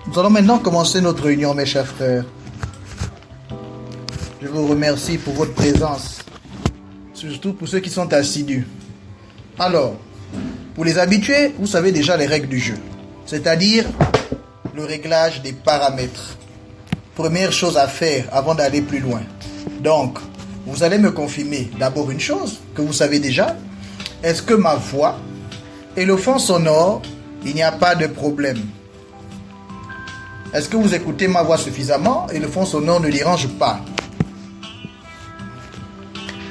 Nous allons maintenant commencer notre réunion, mes chers frères. Je vous remercie pour votre présence, surtout pour ceux qui sont assidus. Alors, pour les habitués, vous savez déjà les règles du jeu, c'est-à-dire le réglage des paramètres. Première chose à faire avant d'aller plus loin. Donc, vous allez me confirmer d'abord une chose que vous savez déjà. Est-ce que ma voix et le fond sonore, il n'y a pas de problème? Est-ce que vous écoutez ma voix suffisamment et le fond sonore ne dérange pas?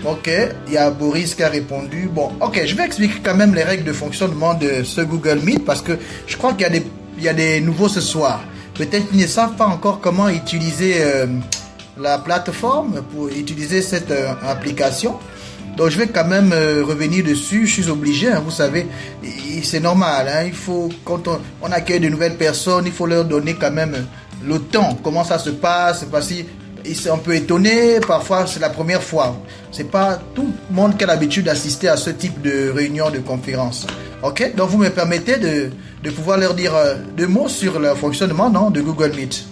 Ok, il y a Boris qui a répondu. Bon, ok, je vais expliquer quand même les règles de fonctionnement de ce Google Meet parce que je crois qu'il y a des nouveaux ce soir. Peut-être qu'ils ne savent pas encore comment utiliser la plateforme pour utiliser cette application. Donc je vais quand même revenir dessus, je suis obligé, hein, vous savez, c'est normal, hein, il faut, quand on accueille de nouvelles personnes, il faut leur donner quand même le temps, comment ça se passe, parce qu'ils sont un peu étonnés, parfois c'est la première fois, c'est pas tout le monde qui a l'habitude d'assister à ce type de réunion, de conférence. Ok, donc vous me permettez de pouvoir leur dire deux mots sur le fonctionnement, non, de Google Meet.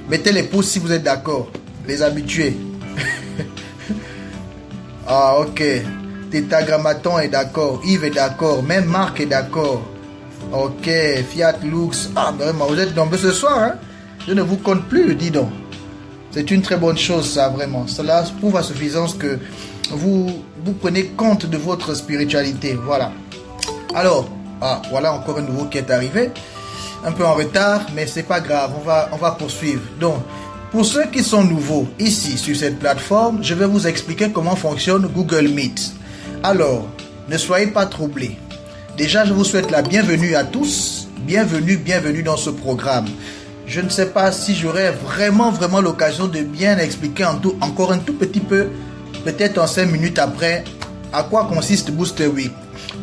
Mettez les pouces si vous êtes d'accord, les habitués. Ah, ok. Tétagrammaton est d'accord. Yves est d'accord. Même Marc est d'accord. Ok. Fiat Lux. Ah, vraiment, vous êtes nombreux ce soir, hein? Je ne vous compte plus, dis donc. C'est une très bonne chose, ça, vraiment. Cela prouve à suffisance que vous prenez compte de votre spiritualité. Voilà. Alors, voilà encore un nouveau qui est arrivé. Un peu en retard, mais c'est pas grave. On va poursuivre. Donc, pour ceux qui sont nouveaux ici sur cette plateforme, je vais vous expliquer comment fonctionne Google Meet. Alors, ne soyez pas troublés. Déjà, je vous souhaite la bienvenue à tous. Bienvenue dans ce programme. Je ne sais pas si j'aurai vraiment l'occasion de bien expliquer encore un tout petit peu, peut-être en 5 minutes après, à quoi consiste Booster Week.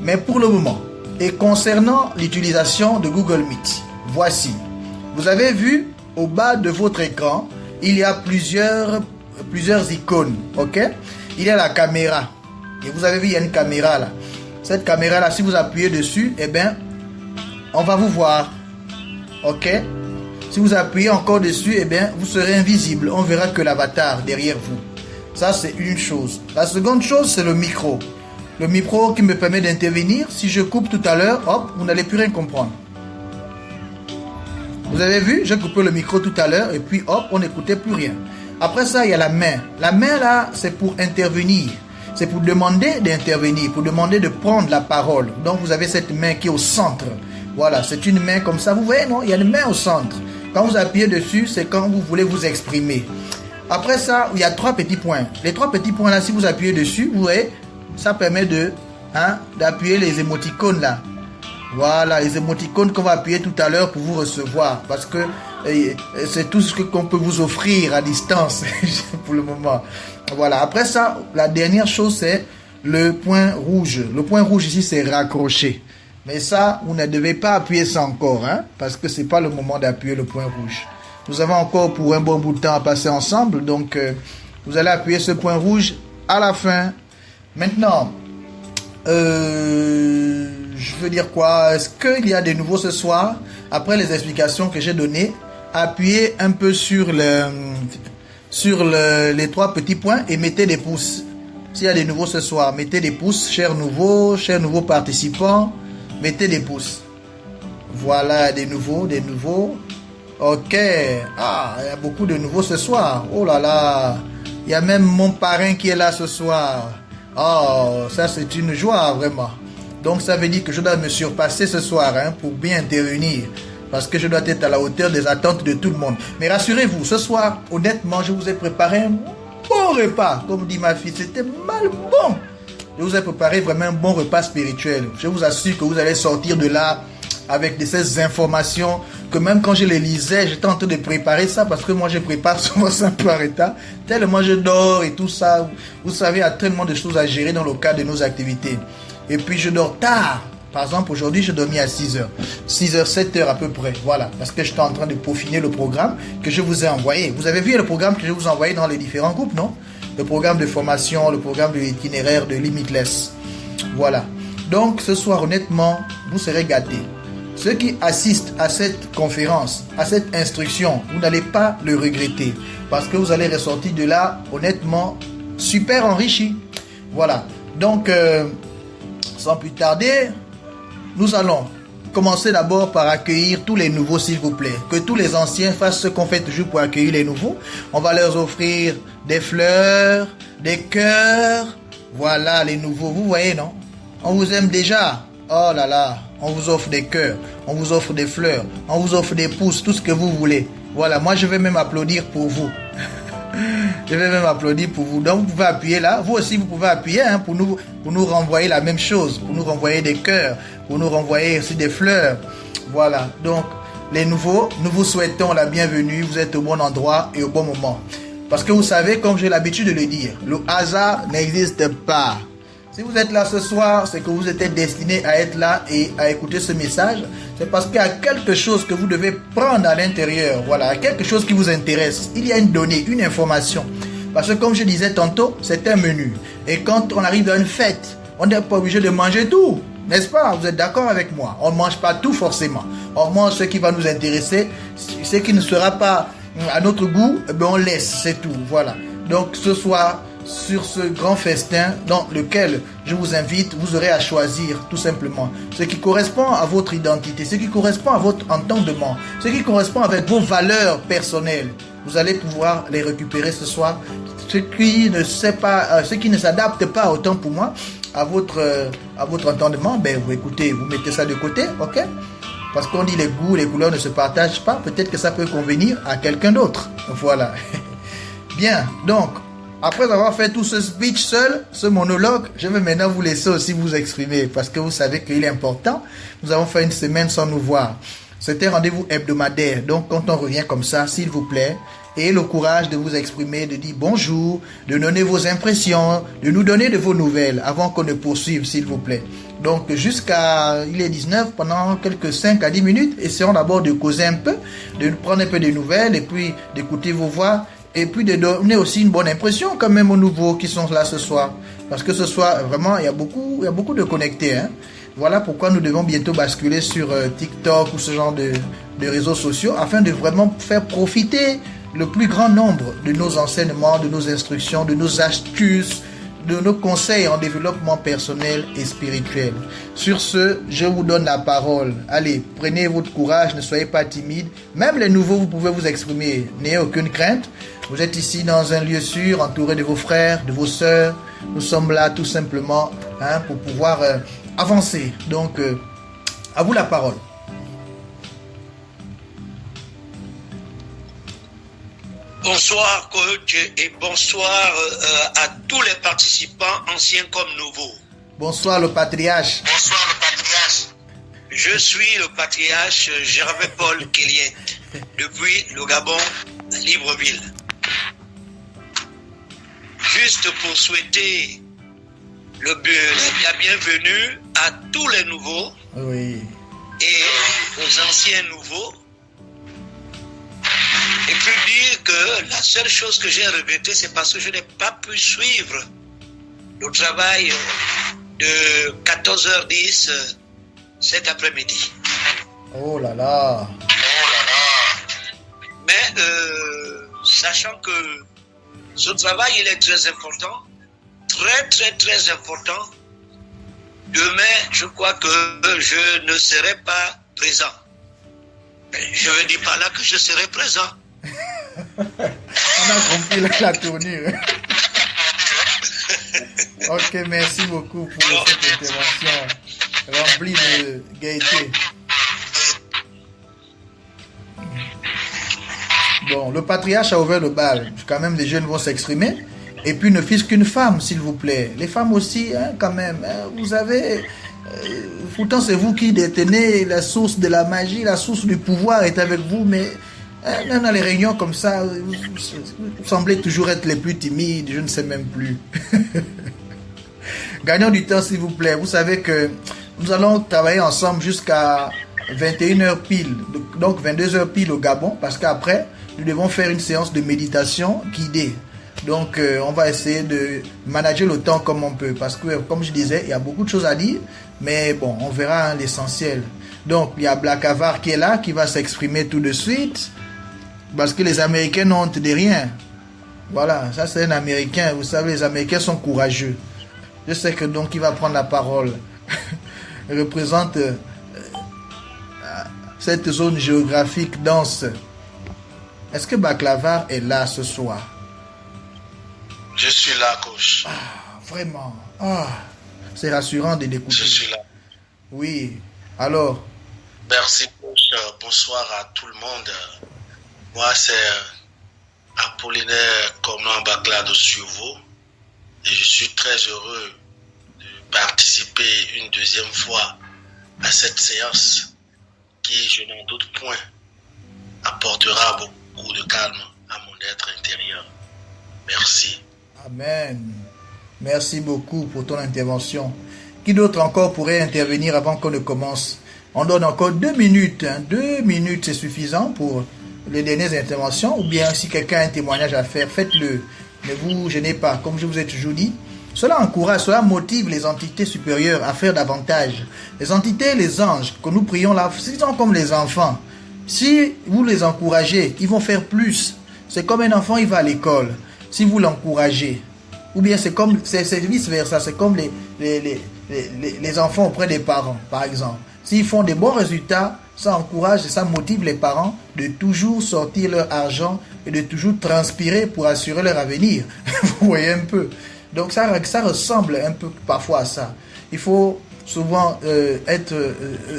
Mais pour le moment, et concernant l'utilisation de Google Meet, voici. Vous avez vu au bas de votre écran, il y a plusieurs icônes, ok? Il y a la caméra. Et vous avez vu, il y a une caméra là. Cette caméra là, si vous appuyez dessus, eh bien, on va vous voir, ok? Si vous appuyez encore dessus, eh bien, vous serez invisible. On verra que l'avatar derrière vous. Ça, c'est une chose. La seconde chose, c'est le micro. Le micro qui me permet d'intervenir. Si je coupe tout à l'heure, hop, vous n'allez plus rien comprendre. Vous avez vu, j'ai coupé le micro tout à l'heure et puis hop, on n'écoutait plus rien. Après ça, il y a la main. La main là, c'est pour intervenir. C'est pour demander d'intervenir, pour demander de prendre la parole. Donc vous avez cette main qui est au centre. Voilà, c'est une main comme ça. Vous voyez, non? Il y a une main au centre. Quand vous appuyez dessus, c'est quand vous voulez vous exprimer. Après ça, il y a 3 petits points. Les 3 petits points là, si vous appuyez dessus, vous voyez, ça permet d'appuyer les émoticônes là. Voilà, les émoticônes qu'on va appuyer tout à l'heure pour vous recevoir. Parce que c'est tout ce qu'on peut vous offrir à distance pour le moment. Voilà, après ça, la dernière chose, c'est le point rouge. Le point rouge ici, c'est raccrocher. Mais ça, vous ne devez pas appuyer ça encore, hein, parce que ce n'est pas le moment d'appuyer le point rouge. Nous avons encore pour un bon bout de temps à passer ensemble. Donc, vous allez appuyer ce point rouge à la fin. Maintenant, je veux dire quoi? Est-ce qu'il y a des nouveaux ce soir? Après les explications que j'ai données, appuyez un peu sur les 3 petits points et mettez des pouces. S'il y a des nouveaux ce soir, mettez des pouces, chers nouveaux participants, mettez des pouces. Voilà, des nouveaux. Ok. Ah, il y a beaucoup de nouveaux ce soir. Oh là là. Il y a même mon parrain qui est là ce soir. Oh, ça c'est une joie vraiment. Donc ça veut dire que je dois me surpasser ce soir, hein, pour bien intervenir. Parce que je dois être à la hauteur des attentes de tout le monde. Mais rassurez-vous, ce soir, honnêtement, je vous ai préparé un bon repas. Comme dit ma fille, c'était mal bon. Je vous ai préparé vraiment un bon repas spirituel. Je vous assure que vous allez sortir de là avec ces informations que même quand je les lisais, j'étais en train de préparer ça parce que moi je prépare souvent ça un peu en retard. Tellement je dors et tout ça. Vous savez, il y a tellement de choses à gérer dans le cadre de nos activités. Et puis je dors tard. Par exemple, aujourd'hui, je dormis à 6h. 6h, 7h à peu près. Voilà. Parce que j'étais en train de peaufiner le programme que je vous ai envoyé. Vous avez vu le programme que je vous ai envoyé dans les différents groupes, non? Le programme de formation, le programme de l'itinéraire de Limitless. Voilà. Donc, ce soir, honnêtement, vous serez gâtés. ceux qui assistent à cette conférence, à cette instruction, vous n'allez pas le regretter. Parce que vous allez ressortir de là, honnêtement, super enrichi. Voilà. Donc, sans plus tarder, nous allons commencer d'abord par accueillir tous les nouveaux, s'il vous plaît. Que tous les anciens fassent ce qu'on fait toujours pour accueillir les nouveaux. On va leur offrir des fleurs, des cœurs. Voilà, les nouveaux. Vous voyez, non? On vous aime déjà. Oh là là. On vous offre des cœurs. On vous offre des fleurs. On vous offre des pouces. Tout ce que vous voulez. Voilà, moi je vais même applaudir pour vous. Je vais même applaudir pour vous. Donc vous pouvez appuyer là. Vous aussi vous pouvez appuyer hein, pour nous renvoyer la même chose. Pour nous renvoyer des cœurs. Pour nous renvoyer aussi des fleurs. Voilà. Donc les nouveaux, nous vous souhaitons la bienvenue. Vous êtes au bon endroit et au bon moment. Parce que vous savez, comme j'ai l'habitude de le dire, le hasard n'existe pas. Si vous êtes là ce soir, c'est que vous êtes destiné à être là et à écouter ce message. C'est parce qu'il y a quelque chose que vous devez prendre à l'intérieur. Voilà, quelque chose qui vous intéresse. Il y a une donnée, une information. Parce que comme je disais tantôt, c'est un menu. Et quand on arrive à une fête, on n'est pas obligé de manger tout. N'est-ce pas? Vous êtes d'accord avec moi? On ne mange pas tout forcément. On mange ce qui va nous intéresser. Ce qui ne sera pas à notre goût, eh bien on laisse, c'est tout. Voilà. Donc ce soir, sur ce grand festin dans lequel je vous invite, vous aurez à choisir tout simplement ce qui correspond à votre identité, ce qui correspond à votre entendement, ce qui correspond avec vos valeurs personnelles. Vous allez pouvoir les récupérer ce soir. Ce qui ne s'adapte pas autant pour moi à votre entendement, ben vous écoutez, vous mettez ça de côté, ok? Parce qu'on dit les goûts, les couleurs ne se partagent pas. Peut-être que ça peut convenir à quelqu'un d'autre. Voilà. Bien, donc après avoir fait tout ce speech seul, ce monologue, je vais maintenant vous laisser aussi vous exprimer parce que vous savez qu'il est important. Nous avons fait une semaine sans nous voir. C'était un rendez-vous hebdomadaire. Donc, quand on revient comme ça, s'il vous plaît, ayez le courage de vous exprimer, de dire bonjour, de donner vos impressions, de nous donner de vos nouvelles avant qu'on ne poursuive, s'il vous plaît. Donc, il est 19, pendant quelques 5 à 10 minutes, essayons d'abord de causer un peu, de prendre un peu de nouvelles et puis d'écouter vos voix. Et puis de donner aussi une bonne impression quand même aux nouveaux qui sont là ce soir. Parce que ce soir, vraiment, il y a beaucoup de connectés. Hein. Voilà pourquoi nous devons bientôt basculer sur TikTok ou ce genre de réseaux sociaux afin de vraiment faire profiter le plus grand nombre de nos enseignements, de nos instructions, de nos astuces, de nos conseils en développement personnel et spirituel. Sur ce, je vous donne la parole. Allez, prenez votre courage, ne soyez pas timide. Même les nouveaux, vous pouvez vous exprimer. N'ayez aucune crainte. Vous êtes ici dans un lieu sûr, entouré de vos frères, de vos sœurs. Nous sommes là tout simplement pour pouvoir avancer. Donc, à vous la parole. Bonsoir coach et bonsoir à tous les participants, anciens comme nouveaux. Bonsoir le patriarche. Bonsoir le patriarche. Je suis le patriarche Gervais Paul Kéliette, depuis le Gabon, Libreville. Juste pour souhaiter la bienvenue à tous les nouveaux et aux anciens nouveaux. Et puis dire que la seule chose que j'ai regretté, c'est parce que je n'ai pas pu suivre le travail de 14h10 cet après-midi. Oh là là. Mais sachant que ce travail, il est très important, très important. Demain, je crois que je ne serai pas présent. Je ne dis pas là que je serai présent. On a compris la tournure. Ok, merci beaucoup pour cette intervention remplie de gaieté. Bon, le patriarche a ouvert le bal. Quand même, les jeunes vont s'exprimer. Et puis, ne fût-ce qu'une femme, s'il vous plaît. Les femmes aussi, quand même. Vous avez... pourtant, c'est vous qui détenez la source de la magie, la source du pouvoir est avec vous, mais même dans les réunions comme ça, vous semblez toujours être les plus timides, je ne sais même plus. Gagnons du temps, s'il vous plaît. Vous savez que nous allons travailler ensemble jusqu'à 21h pile, donc 22h pile au Gabon, parce qu'après, nous devons faire une séance de méditation guidée. Donc, on va essayer de manager le temps comme on peut. Parce que, comme je disais, il y a beaucoup de choses à dire. Mais bon, on verra l'essentiel. Donc, il y a Black Avar qui est là, qui va s'exprimer tout de suite. Parce que les Américains n'ont honte de rien. Voilà, ça c'est un Américain. Vous savez, les Américains sont courageux. Je sais que donc il va prendre la parole. Il représente cette zone géographique dense. Est-ce que Baklavar est là ce soir? Je suis là, coach. Ah, vraiment. Ah, c'est rassurant de l'écouter. Je suis là. Oui. Alors? Merci, coach. Bonsoir à tout le monde. Moi, c'est Apollinaire Conan Bakla de Survaux. Et je suis très heureux de participer une deuxième fois à cette séance qui, je n'en doute point, apportera beaucoup de calme à mon être intérieur. Merci. Amen. Merci beaucoup pour ton intervention. Qui d'autre encore pourrait intervenir avant qu'on ne commence? On donne encore 2 minutes. 2 minutes, c'est suffisant pour les dernières interventions. Ou bien si quelqu'un a un témoignage à faire, faites-le. Ne vous gênez pas. Comme je vous ai toujours dit, cela encourage, cela motive les entités supérieures à faire davantage. Les entités, les anges que nous prions là, ils sont comme les enfants. Si vous les encouragez, ils vont faire plus. C'est comme un enfant, il va à l'école. Si vous l'encouragez, ou bien c'est vice versa, c'est comme les enfants auprès des parents, par exemple. S'ils font des bons résultats, ça encourage et ça motive les parents de toujours sortir leur argent et de toujours transpirer pour assurer leur avenir. Vous voyez un peu. Donc ça ressemble un peu parfois à ça. Il faut souvent être,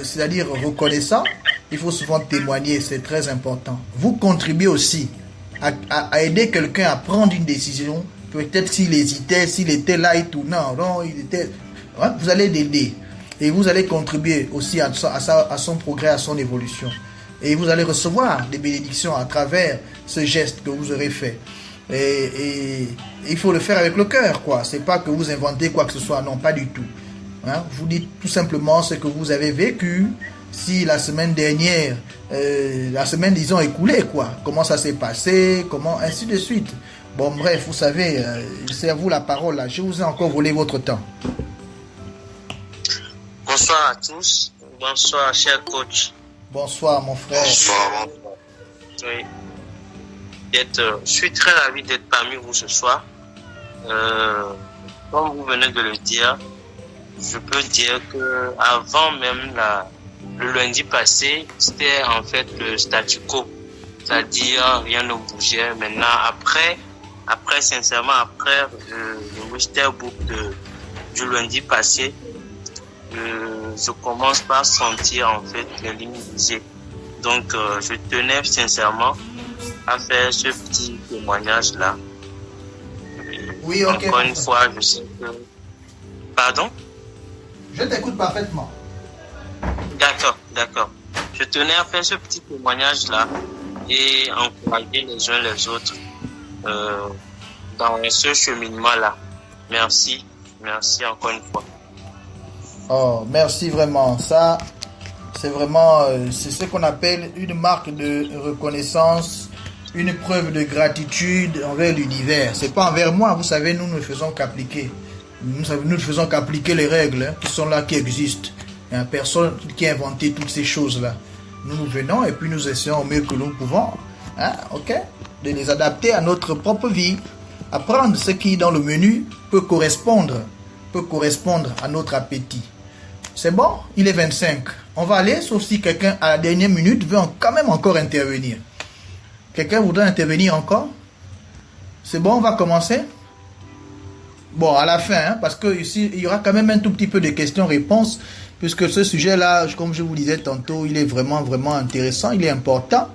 c'est-à-dire reconnaissant. Il faut souvent témoigner, c'est très important. Vous contribuez aussi à aider quelqu'un à prendre une décision. Peut-être s'il hésitait, s'il était là et tout. Non, il était... Hein, vous allez l'aider. Et vous allez contribuer aussi à son progrès, à son évolution. Et vous allez recevoir des bénédictions à travers ce geste que vous aurez fait. Et il faut le faire avec le cœur, quoi. C'est pas que vous inventez quoi que ce soit, non, pas du tout. Hein? Vous dites tout simplement ce que vous avez vécu. Si la semaine dernière, la semaine disons écoulée, quoi. Comment ça s'est passé, comment, ainsi de suite. Bon, bref, vous savez, c'est à vous la parole, là. Je vous ai encore volé votre temps. Bonsoir à tous. Bonsoir, cher coach. Bonsoir, mon frère. Bonsoir. Oui. Je suis très ravi d'être parmi vous ce soir. Comme vous venez de le dire, je peux dire que avant même le lundi passé, c'était en fait le statu quo. C'est-à-dire, rien ne bougeait. Maintenant, sincèrement, après le Wister Book du lundi passé, je commence par sentir en fait les lignes bougées. Donc, je tenais sincèrement à faire ce petit témoignage-là. Oui, ok. Encore une fois, je sais que... Pardon? Je t'écoute parfaitement. D'accord. Je tenais à faire ce petit témoignage-là et encourager les uns les autres dans ce cheminement-là. Merci encore une fois. Oh, merci vraiment. Ça, c'est vraiment, c'est ce qu'on appelle une marque de reconnaissance, une preuve de gratitude envers l'univers. C'est pas envers moi, vous savez, nous ne faisons qu'appliquer. Nous ne faisons qu'appliquer les règles qui sont là, qui existent. Il n'y a personne qui a inventé toutes ces choses-là. Nous venons et puis nous essayons au mieux que nous pouvons, ok, de les adapter à notre propre vie. Apprendre ce qui, dans le menu, peut correspondre à notre appétit. C'est bon, il est 25. On va aller, sauf si quelqu'un, à la dernière minute, veut quand même encore intervenir. Quelqu'un voudrait intervenir encore? C'est bon, on va commencer? Bon, à la fin, parce que ici, il y aura quand même un tout petit peu de questions-réponses, puisque ce sujet-là, comme je vous disais tantôt, il est vraiment, vraiment intéressant, il est important.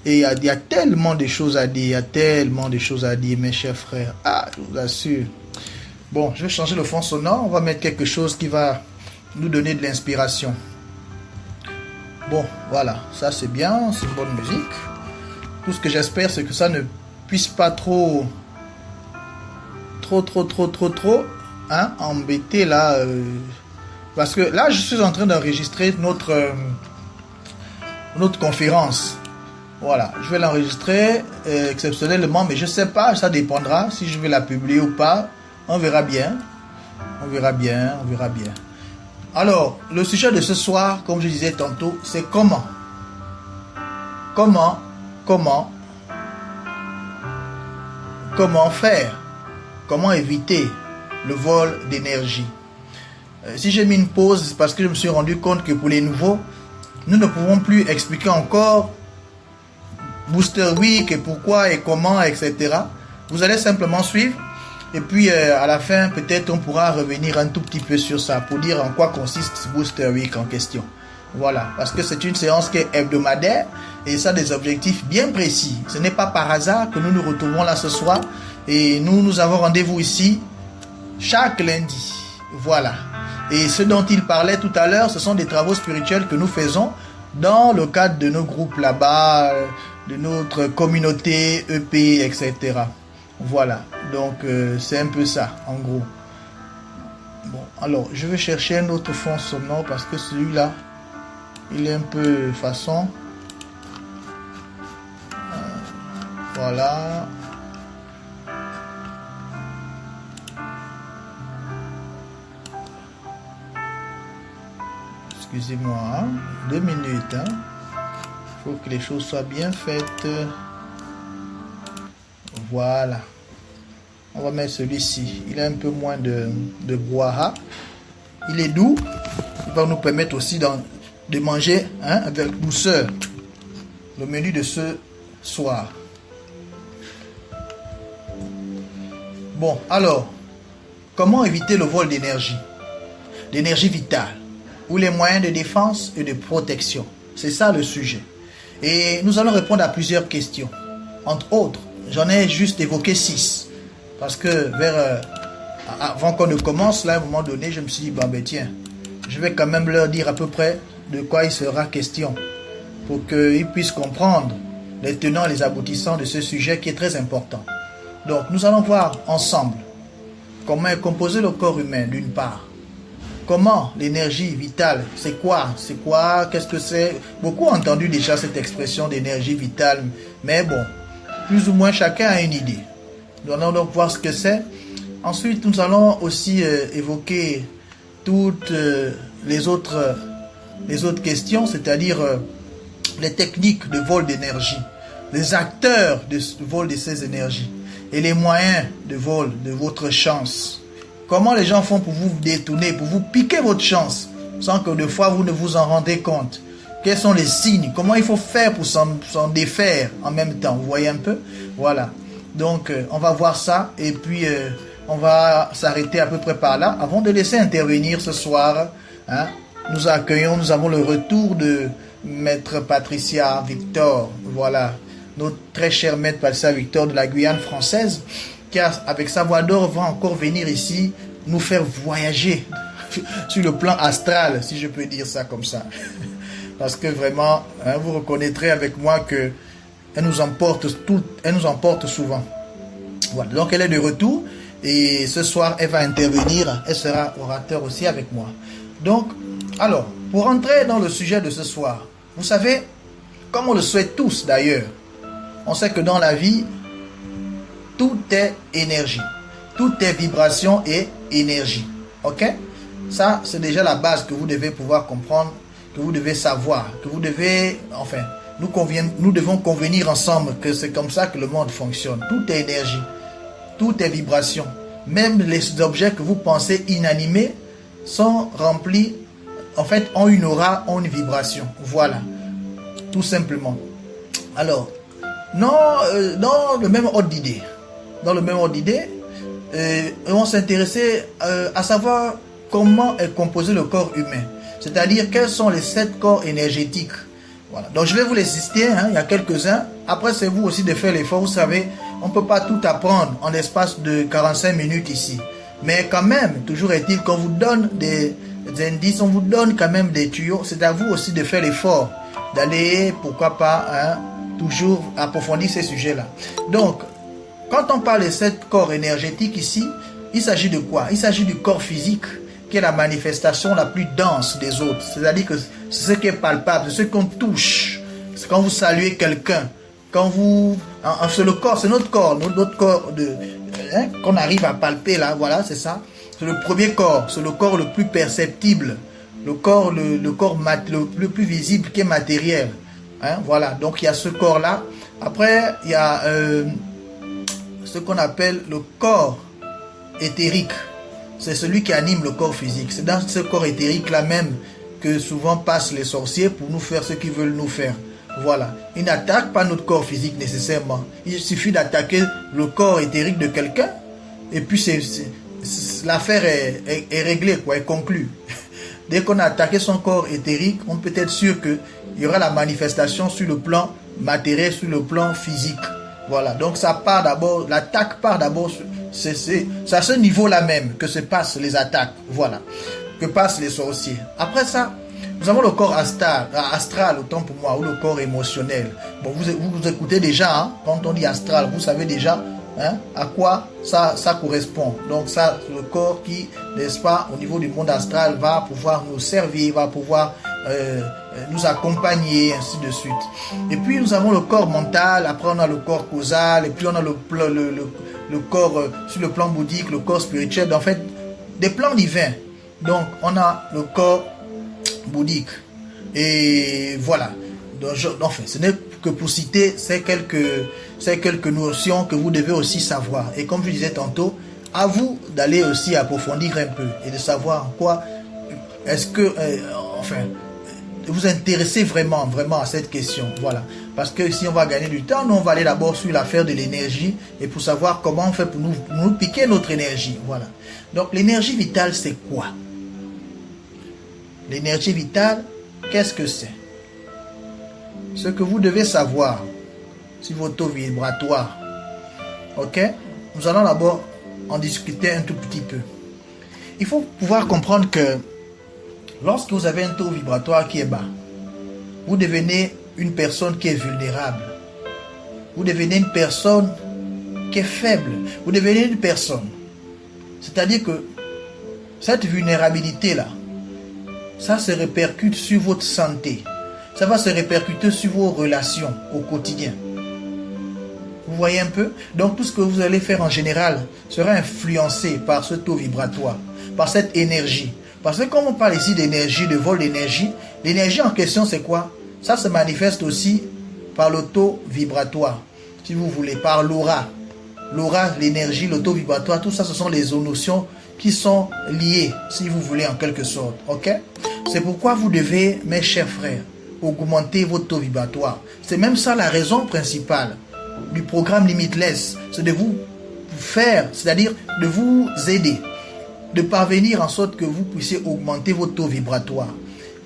Et il y a tellement de choses à dire, mes chers frères. Ah, je vous assure. Bon, je vais changer le fond sonore, on va mettre quelque chose qui va nous donner de l'inspiration. Bon, voilà, ça c'est bien, c'est une bonne musique. Tout ce que j'espère, c'est que ça ne puisse pas trop embêter là. Parce que là, je suis en train d'enregistrer notre conférence. Voilà, je vais l'enregistrer exceptionnellement, mais je sais pas, ça dépendra si je vais la publier ou pas. On verra bien. Alors, le sujet de ce soir, comme je disais tantôt, c'est comment faire, comment éviter le vol d'énergie. Si j'ai mis une pause, c'est parce que je me suis rendu compte que pour les nouveaux, nous ne pouvons plus expliquer encore Booster Week et pourquoi et comment, etc. Vous allez simplement suivre et puis à la fin, peut-être on pourra revenir un tout petit peu sur ça pour dire en quoi consiste Booster Week en question. Voilà, parce que c'est une séance qui est hebdomadaire et ça a des objectifs bien précis. Ce n'est pas par hasard que nous nous retrouvons là ce soir et nous avons rendez-vous ici chaque lundi. Voilà. Et ce dont il parlait tout à l'heure, ce sont des travaux spirituels que nous faisons dans le cadre de nos groupes là-bas, de notre communauté EP, etc. Voilà, donc c'est un peu ça, en gros. Bon, alors, je vais chercher un autre fond sonore parce que celui-là, il est un peu façon. Voilà. Excusez-moi, hein? 2 minutes. Hein? Il faut que les choses soient bien faites. Voilà. On va mettre celui-ci. Il a un peu moins de brouhaha. Il est doux. Il va nous permettre aussi de manger avec douceur. Le menu de ce soir. Bon, alors, comment éviter le vol d'énergie? D'énergie vitale. Ou les moyens de défense et de protection. C'est ça le sujet. Et nous allons répondre à plusieurs questions. Entre autres, j'en ai juste évoqué 6. Parce que avant qu'on ne commence, là, à un moment donné, je me suis dit, tiens, je vais quand même leur dire à peu près de quoi il sera question. Pour qu'ils puissent comprendre les tenants et les aboutissants de ce sujet qui est très important. Donc, nous allons voir ensemble comment est composé le corps humain, d'une part. Comment l'énergie vitale, c'est quoi? Qu'est-ce que c'est? Beaucoup ont entendu déjà cette expression d'énergie vitale, mais bon, plus ou moins chacun a une idée. Nous allons donc voir ce que c'est. Ensuite, nous allons aussi évoquer toutes les autres questions, c'est-à-dire les techniques de vol d'énergie, les acteurs de vol de ces énergies et les moyens de vol de votre chance. Comment les gens font pour vous détourner, pour vous piquer votre chance, sans que des fois vous ne vous en rendez compte? Quels sont les signes? Comment il faut faire pour s'en défaire en même temps? Vous voyez un peu? Voilà. Donc, on va voir ça et puis on va s'arrêter à peu près par là. Avant de laisser intervenir ce soir, nous avons le retour de Maître Patricia Victor. Voilà. Notre très cher Maître Patricia Victor de la Guyane française, qui avec sa voix d'or va encore venir ici nous faire voyager sur le plan astral, si je peux dire ça comme ça. Parce que vraiment, vous reconnaîtrez avec moi que elle nous emporte souvent. Voilà, donc elle est de retour et ce soir elle va intervenir, elle sera orateur aussi avec moi. Donc, alors, pour entrer dans le sujet de ce soir, vous savez, comme on le souhaite tous d'ailleurs, on sait que dans la vie, tout est énergie. Tout est vibration et énergie. Ok? Ça, c'est déjà la base que vous devez pouvoir comprendre, que vous devez savoir, que vous devez, enfin, nous devons convenir ensemble que c'est comme ça que le monde fonctionne. Tout est énergie. Tout est vibration. Même les objets que vous pensez inanimés sont remplis, en fait, ont une aura, ont une vibration. Voilà. Tout simplement. Alors, dans le même ordre d'idée, on va s'intéresser à savoir comment est composé le corps humain. C'est-à-dire quels sont les 7 corps énergétiques. Voilà. Donc je vais vous les citer, il y a quelques-uns. Après c'est vous aussi de faire l'effort. Vous savez, on ne peut pas tout apprendre en l'espace de 45 minutes ici. Mais quand même, toujours est-il qu'on vous donne des indices, on vous donne quand même des tuyaux. C'est à vous aussi de faire l'effort, d'aller, pourquoi pas, toujours approfondir ces sujets-là. Donc, quand on parle de 7 corps énergétiques ici, il s'agit de quoi? Il s'agit du corps physique, qui est la manifestation la plus dense des autres. C'est-à-dire que c'est ce qui est palpable, c'est ce qu'on touche. C'est quand vous saluez quelqu'un, quand vous... C'est le corps, c'est notre corps qu'on arrive à palper là, voilà, c'est ça. C'est le premier corps, c'est le corps le plus perceptible le corps, le plus visible qui est matériel. Hein, voilà, donc il y a ce corps-là. Après, il y a ce qu'on appelle le corps éthérique. C'est celui qui anime le corps physique. C'est dans ce corps éthérique-là même que souvent passent les sorciers pour nous faire ce qu'ils veulent nous faire. Voilà. Ils n'attaquent pas notre corps physique nécessairement. Il suffit d'attaquer le corps éthérique de quelqu'un et puis l'affaire est réglée, quoi, est conclue. Dès qu'on a attaqué son corps éthérique, on peut être sûr qu'il y aura la manifestation sur le plan matériel, sur le plan physique. Voilà. Donc ça part d'abord, l'attaque part d'abord, c'est à ce niveau-là même que se passent les attaques. Voilà. Que passent les sorciers. Après ça, nous avons le corps astral, autant pour moi, ou le corps émotionnel. Bon, vous écoutez déjà, hein, quand on dit astral, vous savez déjà hein, à quoi ça correspond. Donc ça, le corps qui, n'est-ce pas, au niveau du monde astral, va pouvoir nous servir, va pouvoir nous accompagner, ainsi de suite. Et puis nous avons le corps mental, après on a le corps causal, et puis on a le corps, sur le plan bouddhique, le corps spirituel, en fait, des plans divins. Donc on a le corps bouddhique. Et voilà. Donc, enfin, ce n'est que pour citer ces quelques notions que vous devez aussi savoir. Et comme je disais tantôt, à vous d'aller aussi approfondir un peu et de savoir en quoi est-ce que, enfin, vous intéressez vraiment à cette question. Voilà. Parce que si on va gagner du temps, nous on va aller d'abord sur l'affaire de l'énergie et pour savoir comment on fait pour nous piquer notre énergie. Voilà. Donc l'énergie vitale, c'est quoi? L'énergie vitale, qu'est-ce que c'est? Ce que vous devez savoir sur votre taux vibratoire. Ok? Nous allons d'abord en discuter un tout petit peu. Il faut pouvoir comprendre que lorsque vous avez un taux vibratoire qui est bas, vous devenez une personne qui est vulnérable. Vous devenez une personne qui est faible. Vous devenez une personne. C'est-à-dire que cette vulnérabilité-là, ça se répercute sur votre santé. Ça va se répercuter sur vos relations au quotidien. Vous voyez un peu? Donc tout ce que vous allez faire en général sera influencé par ce taux vibratoire, par cette énergie. Parce que quand on parle ici d'énergie, de vol d'énergie, l'énergie en question c'est quoi? Ça se manifeste aussi par le taux vibratoire, si vous voulez, par l'aura. L'aura, l'énergie, le taux vibratoire, tout ça ce sont les notions qui sont liées, si vous voulez, en quelque sorte. Ok? C'est pourquoi vous devez, mes chers frères, augmenter votre taux vibratoire. C'est même ça la raison principale du programme Limitless. C'est de vous faire, c'est-à-dire de vous aider, de parvenir en sorte que vous puissiez augmenter votre taux vibratoire.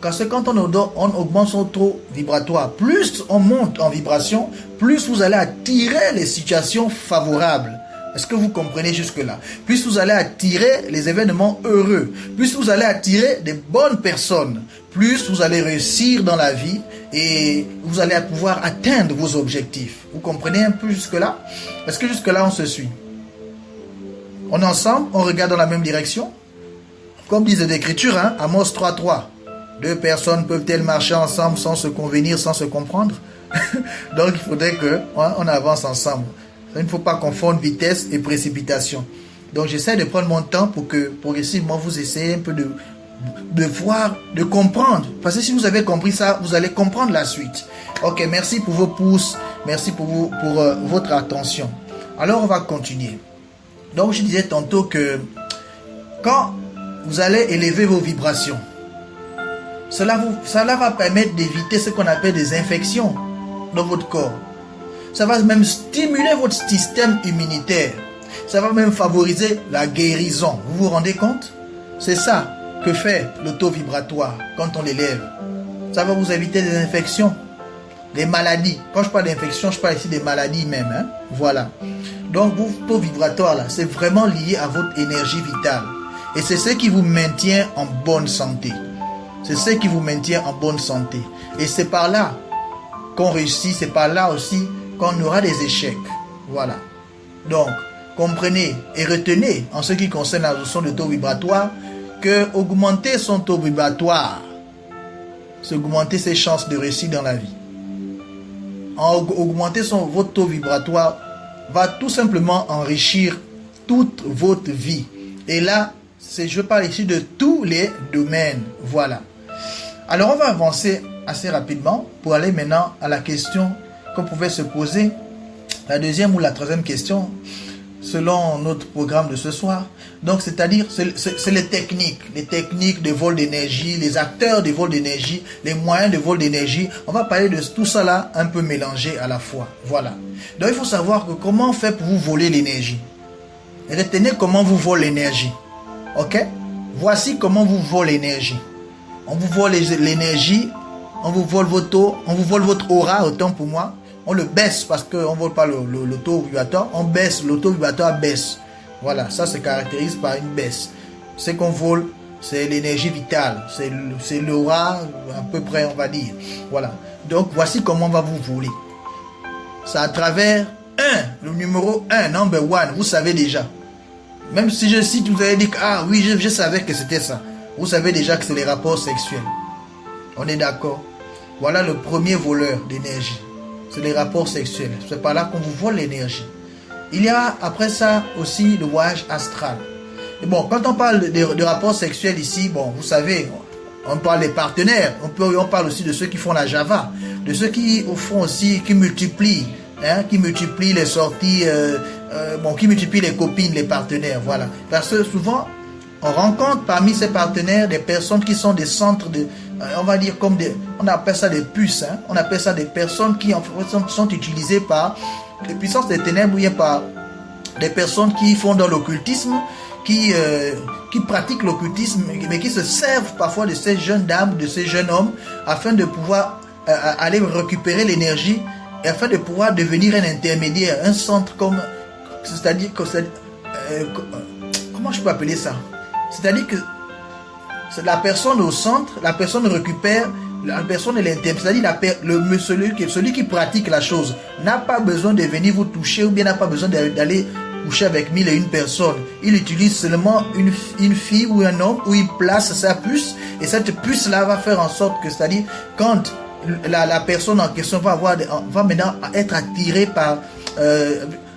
Parce que quand on augmente son taux vibratoire, plus on monte en vibration, plus vous allez attirer les situations favorables. Est-ce que vous comprenez jusque-là? Plus vous allez attirer les événements heureux, plus vous allez attirer des bonnes personnes, plus vous allez réussir dans la vie et vous allez pouvoir atteindre vos objectifs. Vous comprenez un peu jusque-là? Est-ce que jusque-là on se suit? On est ensemble, on regarde dans la même direction. Comme disait l'Écriture, hein, Amos 3.3. Deux personnes peuvent-elles marcher ensemble sans se convenir, sans se comprendre? Donc il faudrait que on avance ensemble. Il ne faut pas confondre vitesse et précipitation. Donc j'essaie de prendre mon temps pour que progressivement vous essayez un peu de voir, de comprendre. Parce que si vous avez compris ça, vous allez comprendre la suite. Ok, merci pour vos pouces, merci pour votre attention. Alors on va continuer. Donc je disais tantôt que quand vous allez élever vos vibrations, cela va permettre d'éviter ce qu'on appelle des infections dans votre corps. Ça va même stimuler votre système immunitaire. Ça va même favoriser la guérison. Vous vous rendez compte? C'est ça que fait le taux vibratoire quand on l'élève. Ça va vous éviter des infections, des maladies. Quand je parle d'infection, je parle ici des maladies même. Hein? Voilà. Donc, votre taux vibratoire, là, c'est vraiment lié à votre énergie vitale. Et c'est ce qui vous maintient en bonne santé. C'est ce qui vous maintient en bonne santé. Et c'est par là qu'on réussit. C'est par là aussi qu'on aura des échecs. Voilà. Donc, comprenez et retenez en ce qui concerne la notion de taux vibratoire que augmenter son taux vibratoire, c'est augmenter ses chances de réussir dans la vie. Augmenter votre taux vibratoire va tout simplement enrichir toute votre vie. Et là, je parle ici de tous les domaines. Voilà. Alors, on va avancer assez rapidement pour aller maintenant à la question qu'on pouvait se poser. La deuxième ou la troisième question, selon notre programme de ce soir. Donc, c'est-à-dire, c'est les techniques de vol d'énergie, les acteurs de vol d'énergie, les moyens de vol d'énergie. On va parler de tout ça là, un peu mélangé à la fois. Voilà. Donc, il faut savoir que comment on fait pour vous voler l'énergie. Retenez comment vous volez l'énergie. Ok? Voici comment vous volez l'énergie. On vous vole l'énergie, on vous vole votre aura, autant pour moi. On le baisse parce qu'on ne vole pas le taux vibratoire. On baisse, le taux vibratoire baisse. Voilà, ça se caractérise par une baisse. Ce qu'on vole, c'est l'énergie vitale. C'est l'aura, à peu près, on va dire. Voilà. Donc, voici comment on va vous voler. C'est à travers le numéro 1, number 1. Vous savez déjà. Même si je cite, vous avez dit que, ah oui, je savais que c'était ça. Vous savez déjà que c'est les rapports sexuels. On est d'accord? Voilà le premier voleur d'énergie. C'est les rapports sexuels. C'est par là qu'on vous vole l'énergie. Il y a après ça aussi le voyage astral. Et bon, quand on parle de rapports sexuels ici, bon, vous savez, on parle des partenaires. On parle aussi de ceux qui font la Java. De ceux qui font aussi, qui multiplient les sorties, qui multiplient les copines, les partenaires. Voilà. Parce que souvent, on rencontre parmi ces partenaires des personnes qui sont des centres de, on va dire comme on appelle ça des puces, hein. On appelle ça des personnes qui en fait sont utilisées par les puissances des ténèbres ou bien par des personnes qui font dans l'occultisme, qui pratiquent l'occultisme, mais qui se servent parfois de ces jeunes dames, de ces jeunes hommes, afin de pouvoir aller récupérer l'énergie et afin de pouvoir devenir un intermédiaire, un centre comme, c'est-à-dire que comment je peux appeler ça? C'est-à-dire que la personne au centre, la personne récupère, la personne est l'intermédiaire, c'est-à-dire celui qui pratique la chose n'a pas besoin de venir vous toucher ou bien n'a pas besoin d'aller coucher avec 1001 personnes. Il utilise seulement une fille ou un homme où il place sa puce et cette puce-là va faire en sorte que, c'est-à-dire quand la personne en question va maintenant être attirée par...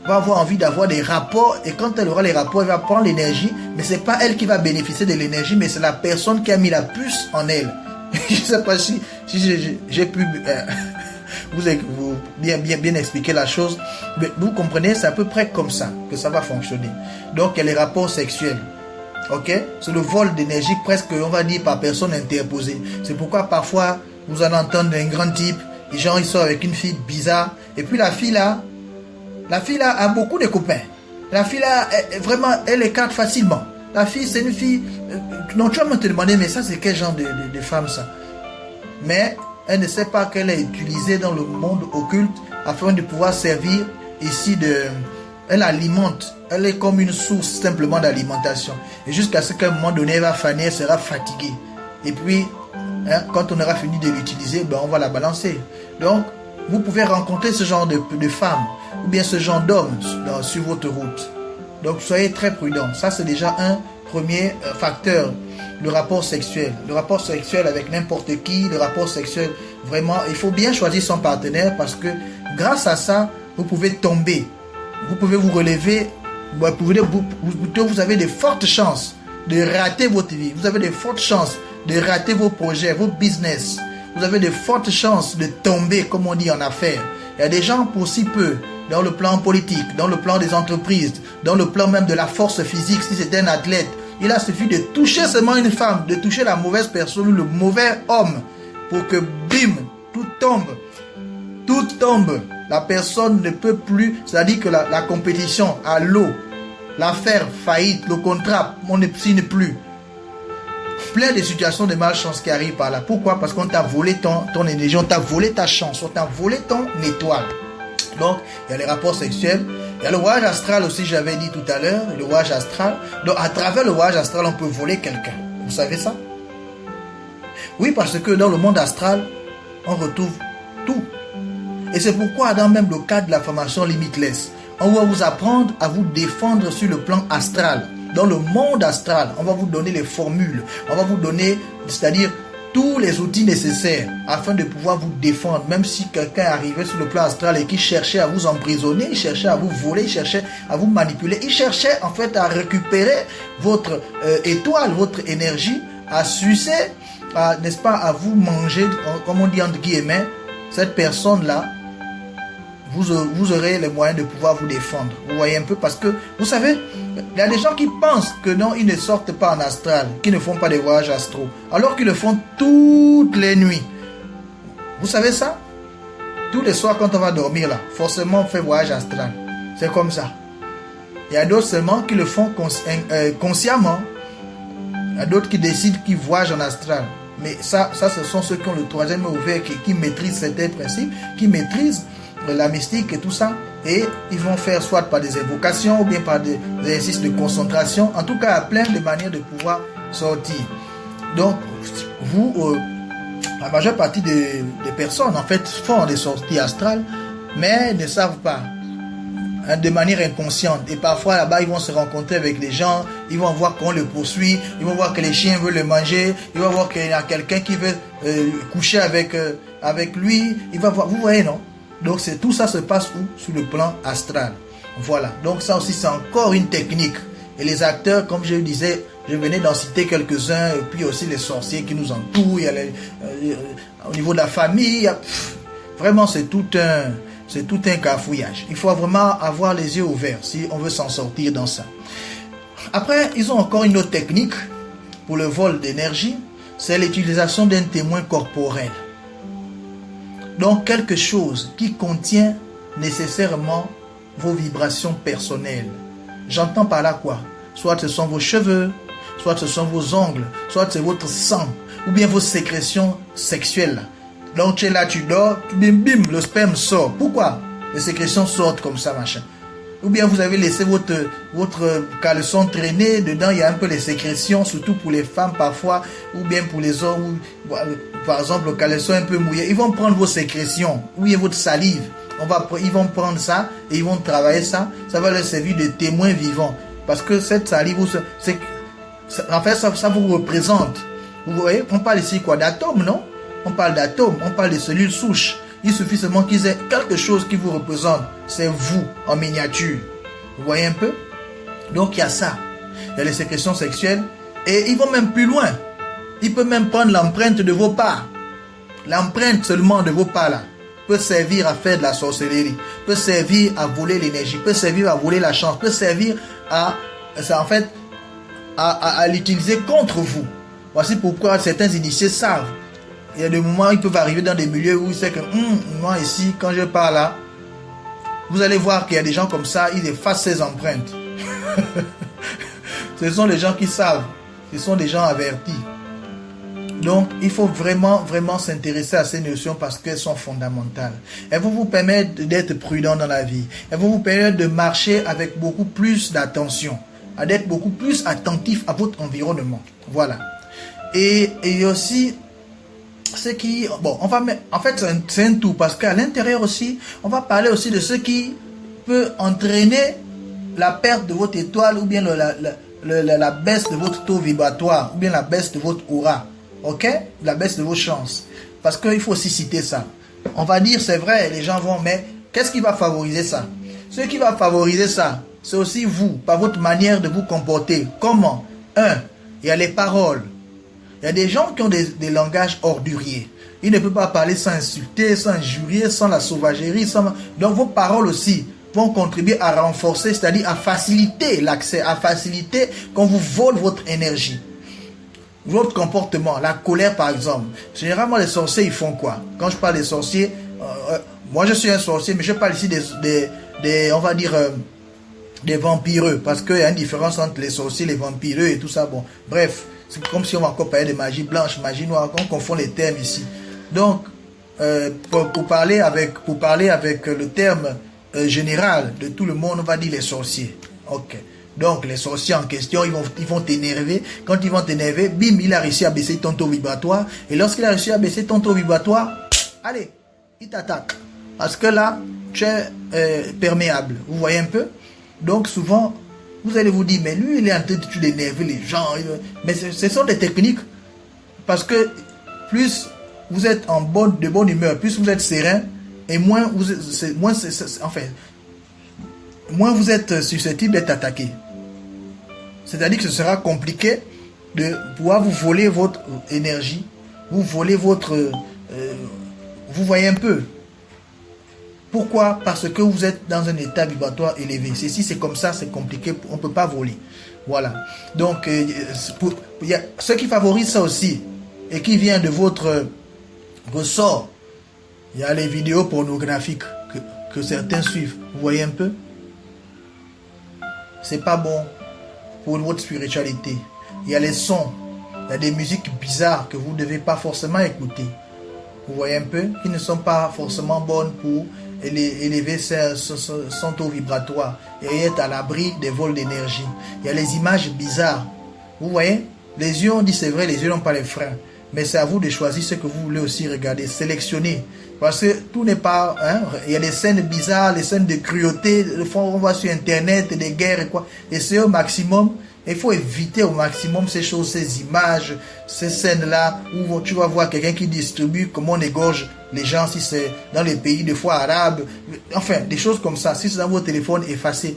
va avoir envie d'avoir des rapports et quand elle aura les rapports, elle va prendre l'énergie, mais c'est pas elle qui va bénéficier de l'énergie, mais c'est la personne qui a mis la puce en elle. Je sais pas si j'ai pu vous bien expliquer la chose, mais vous comprenez, c'est à peu près comme ça que ça va fonctionner. Donc il y a les rapports sexuels, ok, c'est le vol d'énergie presque, on va dire, par personne interposée. C'est pourquoi parfois vous allez entendre un grand type, les gens ils sortent avec une fille bizarre, et puis la fille là a beaucoup de copains. La fille là, vraiment, elle écarte facilement. La fille, c'est une fille... non, tu vas me te demander, mais ça, c'est quel genre de femme, ça? Mais elle ne sait pas qu'elle est utilisée dans le monde occulte afin de pouvoir servir ici de... Elle alimente. Elle est comme une source simplement d'alimentation. Et jusqu'à ce qu'à un moment donné, elle va faner, elle sera fatiguée. Et puis, quand on aura fini de l'utiliser, ben, on va la balancer. Donc, vous pouvez rencontrer ce genre de femmes ou bien ce genre d'hommes sur votre route. Donc soyez très prudents. Ça c'est déjà un premier facteur, le rapport sexuel. Le rapport sexuel avec n'importe qui, le rapport sexuel, vraiment, il faut bien choisir son partenaire parce que grâce à ça, vous pouvez tomber. Vous pouvez vous relever, vous avez de fortes chances de rater votre vie. Vous avez de fortes chances de rater vos projets, vos business. Vous avez de fortes chances de tomber, comme on dit en affaires. Il y a des gens pour si peu, dans le plan politique, dans le plan des entreprises, dans le plan même de la force physique, si c'est un athlète, il a suffi de toucher seulement une femme, de toucher la mauvaise personne ou le mauvais homme, pour que bim, tout tombe. Tout tombe. La personne ne peut plus, c'est-à-dire que la compétition à l'eau, l'affaire faillite, le contrat, on ne signe plus. Plein de situations de malchance qui arrivent par là. Pourquoi? Parce qu'on t'a volé ton énergie, on t'a volé ta chance, on t'a volé ton étoile. Donc, il y a les rapports sexuels. Il y a le voyage astral aussi, j'avais dit tout à l'heure, le voyage astral. Donc, à travers le voyage astral, on peut voler quelqu'un. Vous savez ça? Oui, parce que dans le monde astral, on retrouve tout. Et c'est pourquoi, dans même le cadre de la formation Limitless, on va vous apprendre à vous défendre sur le plan astral. Dans le monde astral, on va vous donner les formules. On va vous donner, c'est-à-dire tous les outils nécessaires afin de pouvoir vous défendre. Même si quelqu'un arrivait sur le plan astral et qui cherchait à vous emprisonner, il cherchait à vous voler, il cherchait à vous manipuler, il cherchait en fait à récupérer votre étoile, votre énergie, à sucer, n'est-ce pas, à vous manger, comme on dit entre guillemets. Cette personne-là, vous aurez les moyens de pouvoir vous défendre. Vous voyez un peu, parce que, vous savez, il y a des gens qui pensent que non, ils ne sortent pas en astral, qui ne font pas des voyages astraux, alors qu'ils le font toutes les nuits. Vous savez ça? Tous les soirs, quand on va dormir là, forcément on fait voyage astral. C'est comme ça. Il y a d'autres seulement qui le font consciemment. Il y a d'autres qui décident qu'ils voyagent en astral. Mais ça, ce sont ceux qui ont le troisième ouvert, qui maîtrisent certains principes, qui maîtrisent la mystique et tout ça. Et ils vont faire soit par des invocations ou bien par des exercices de concentration. En tout cas, il y a plein de manières de pouvoir sortir. Donc, vous, la majeure partie des personnes, en fait, font des sorties astrales, mais ne savent pas, hein, de manière inconsciente. Et parfois, là-bas, ils vont se rencontrer avec les gens, ils vont voir qu'on le poursuit, ils vont voir que les chiens veulent le manger, ils vont voir qu'il y a quelqu'un qui veut coucher avec lui. Il va voir, vous voyez, non? Donc, tout ça se passe où? Sur le plan astral. Voilà. Donc, ça aussi, c'est encore une technique. Et les acteurs, comme je disais, je venais d'en citer quelques-uns, et puis aussi les sorciers qui nous entourent, il y a au niveau de la famille, vraiment, c'est tout un cafouillage. Il faut vraiment avoir les yeux ouverts si on veut s'en sortir dans ça. Après, ils ont encore une autre technique pour le vol d'énergie, c'est l'utilisation d'un témoin corporel. Donc, quelque chose qui contient nécessairement vos vibrations personnelles. J'entends par là quoi? Soit ce sont vos cheveux, soit ce sont vos ongles, soit c'est votre sang, ou bien vos sécrétions sexuelles. Donc, tu es là, tu dors, bim, bim, le sperme sort. Pourquoi? Les sécrétions sortent comme ça, machin. Ou bien vous avez laissé votre caleçon traîner, dedans il y a un peu les sécrétions, surtout pour les femmes parfois, ou bien pour les hommes, par exemple le caleçon un peu mouillé. Ils vont prendre vos sécrétions, ou bien votre salive. Ils vont prendre ça et ils vont travailler ça. Ça va leur servir de témoin vivant. Parce que cette salive, en fait, ça vous représente. Vous voyez, on parle ici quoi? D'atomes, non? On parle d'atomes, on parle de cellules souches. Il suffit seulement qu'ils aient quelque chose qui vous représente. C'est vous, en miniature. Vous voyez un peu? Donc, il y a ça. Il y a les sécrétions sexuelles. Et ils vont même plus loin. Ils peuvent même prendre l'empreinte de vos pas. L'empreinte seulement de vos pas, là, peut servir à faire de la sorcellerie. Peut servir à voler l'énergie. Peut servir à voler la chance. Peut servir à l'utiliser contre vous. Voici pourquoi certains initiés savent. Il y a des moments où ils peuvent arriver dans des milieux où ils savent que moi ici, quand je pars là, vous allez voir qu'il y a des gens comme ça, ils effacent ces empreintes. Ce sont des gens qui savent. Ce sont des gens avertis. Donc, il faut vraiment, vraiment s'intéresser à ces notions parce qu'elles sont fondamentales. Elles vont vous permettre d'être prudent dans la vie. Elles vont vous permettre de marcher avec beaucoup plus d'attention, d'être beaucoup plus attentif à votre environnement. Voilà. Et aussi, ce qui, bon, en fait, c'est un tout parce qu'à l'intérieur aussi, on va parler aussi de ce qui peut entraîner la perte de votre étoile ou bien la baisse de votre taux vibratoire ou bien la baisse de votre aura. Ok? La baisse de vos chances. Parce qu'il faut aussi citer ça. On va dire, c'est vrai, les gens vont, mais qu'est-ce qui va favoriser ça? Ce qui va favoriser ça, c'est aussi vous, par votre manière de vous comporter. Comment? Il y a les paroles. Il y a des gens qui ont des langages orduriers. Ils ne peuvent pas parler sans insulter, sans injurier, sans la sauvagerie. Donc vos paroles aussi vont contribuer à renforcer, c'est-à-dire à faciliter l'accès, à faciliter qu'on vous vole votre énergie. Votre comportement, la colère par exemple. Généralement les sorciers ils font quoi? Quand je parle des sorciers, moi je suis un sorcier, mais je parle ici on va dire des vampireux, parce qu'il y a une différence entre les sorciers, les vampireux et tout ça. Bon, bref, c'est comme si on va encore parler de magie blanche, magie noire, on confond les termes ici. Donc, pour parler avec le terme général de tout le monde, on va dire les sorciers. Ok. Donc, les sorciers en question, ils vont t'énerver. Quand ils vont t'énerver, bim, il a réussi à baisser ton taux vibratoire. Et lorsqu'il a réussi à baisser ton taux vibratoire, allez, il t'attaque. Parce que là, tu es perméable. Vous voyez un peu? Donc, souvent, vous allez vous dire, mais lui, il est en train d'énerver les gens. Mais ce sont des techniques. Parce que plus vous êtes de bonne humeur, plus vous êtes serein, et moins vous êtes susceptible d'être attaqué. C'est-à-dire que ce sera compliqué de pouvoir vous voler votre énergie, vous voler votre... vous voyez un peu. Pourquoi? Parce que vous êtes dans un état vibratoire élevé. Si c'est comme ça, c'est compliqué, on ne peut pas voler. Voilà. Donc, il y a ce qui favorise ça aussi, et qui vient de votre ressort. Il y a les vidéos pornographiques que certains suivent. Vous voyez un peu? C'est pas bon pour votre spiritualité. Il y a les sons, il y a des musiques bizarres que vous ne devez pas forcément écouter. Vous voyez un peu? Qui ne sont pas forcément bonnes pour élever son taux vibratoire et être à l'abri des vols d'énergie. Il y a les images bizarres. Vous voyez? Les yeux, on dit c'est vrai, les yeux n'ont pas les freins. Mais c'est à vous de choisir ce que vous voulez aussi regarder, sélectionner. Parce que tout n'est pas... Hein, il y a des scènes bizarres, les scènes de cruauté, on voit sur Internet, des guerres et quoi. Et c'est au maximum... Il faut éviter au maximum ces choses, ces images, ces scènes-là où tu vas voir quelqu'un qui distribue comment on égorge les gens si c'est dans les pays de foi arabes. Enfin, des choses comme ça. Si c'est dans votre téléphone, effacez.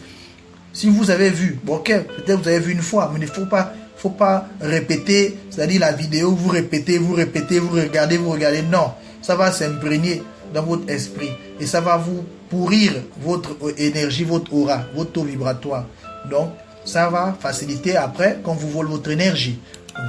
Si vous avez vu, bon, ok, peut-être vous avez vu une fois, mais il ne faut pas répéter, c'est-à-dire la vidéo, vous répétez, vous regardez. Non, ça va s'imprégner dans votre esprit et ça va vous pourrir votre énergie, votre aura, votre taux vibratoire. Donc, ça va faciliter après quand vous volez votre énergie.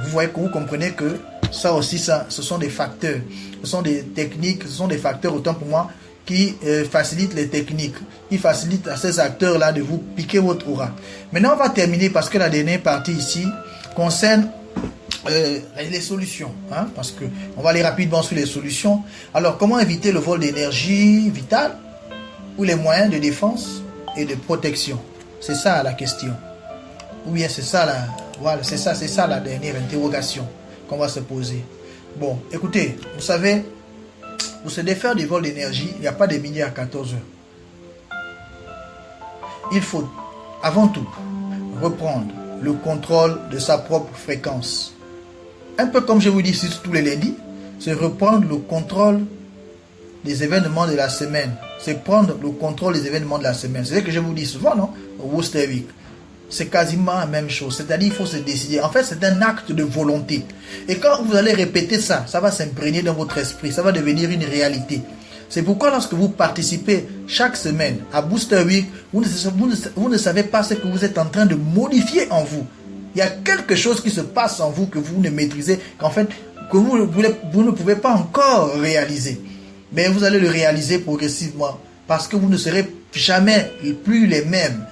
Vous voyez que vous comprenez que ça aussi, ce sont des facteurs, ce sont des techniques, ce sont des facteurs autant pour moi qui facilitent les techniques, qui facilitent à ces acteurs-là de vous piquer votre aura. Maintenant, on va terminer parce que la dernière partie ici concerne les solutions, hein, parce que on va aller rapidement sur les solutions. Alors, comment éviter le vol d'énergie vitale ou les moyens de défense et de protection? C'est ça la question. Ou bien c'est ça la, voilà, c'est ça la dernière interrogation qu'on va se poser. Bon, écoutez, vous savez, pour se défaire du vol d'énergie, il n'y a pas de midi à 14 heures. Il faut, avant tout, reprendre le contrôle de sa propre fréquence. Un peu comme je vous dis ici tous les lundis, c'est reprendre le contrôle des événements de la semaine. C'est prendre le contrôle des événements de la semaine. C'est ce que je vous dis souvent, non? Au Worcester Week. C'est quasiment la même chose. C'est-à-dire il faut se décider. En fait, c'est un acte de volonté. Et quand vous allez répéter ça, ça va s'imprégner dans votre esprit. Ça va devenir une réalité. C'est pourquoi lorsque vous participez chaque semaine à Booster Week, vous ne savez pas ce que vous êtes en train de modifier en vous. Il y a quelque chose qui se passe en vous que vous ne maîtrisez, qu'en fait, que vous ne pouvez pas encore réaliser. Mais vous allez le réaliser progressivement. Parce que vous ne serez jamais plus les mêmes.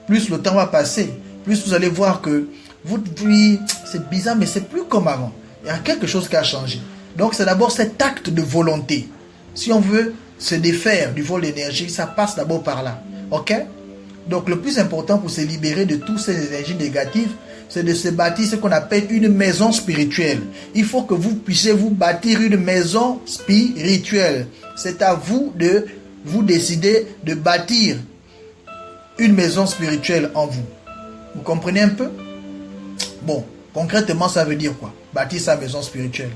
Plus le temps va passer, plus vous allez voir que votre vie, c'est bizarre, mais c'est plus comme avant. Il y a quelque chose qui a changé. Donc c'est d'abord cet acte de volonté. Si on veut se défaire du vol d'énergie, ça passe d'abord par là. Ok? Donc le plus important pour se libérer de toutes ces énergies négatives, c'est de se bâtir ce qu'on appelle une maison spirituelle. Il faut que vous puissiez vous bâtir une maison spirituelle. C'est à vous de vous décider de bâtir une maison spirituelle en vous. Vous comprenez un peu? Bon, concrètement, ça veut dire quoi? Bâtir sa maison spirituelle.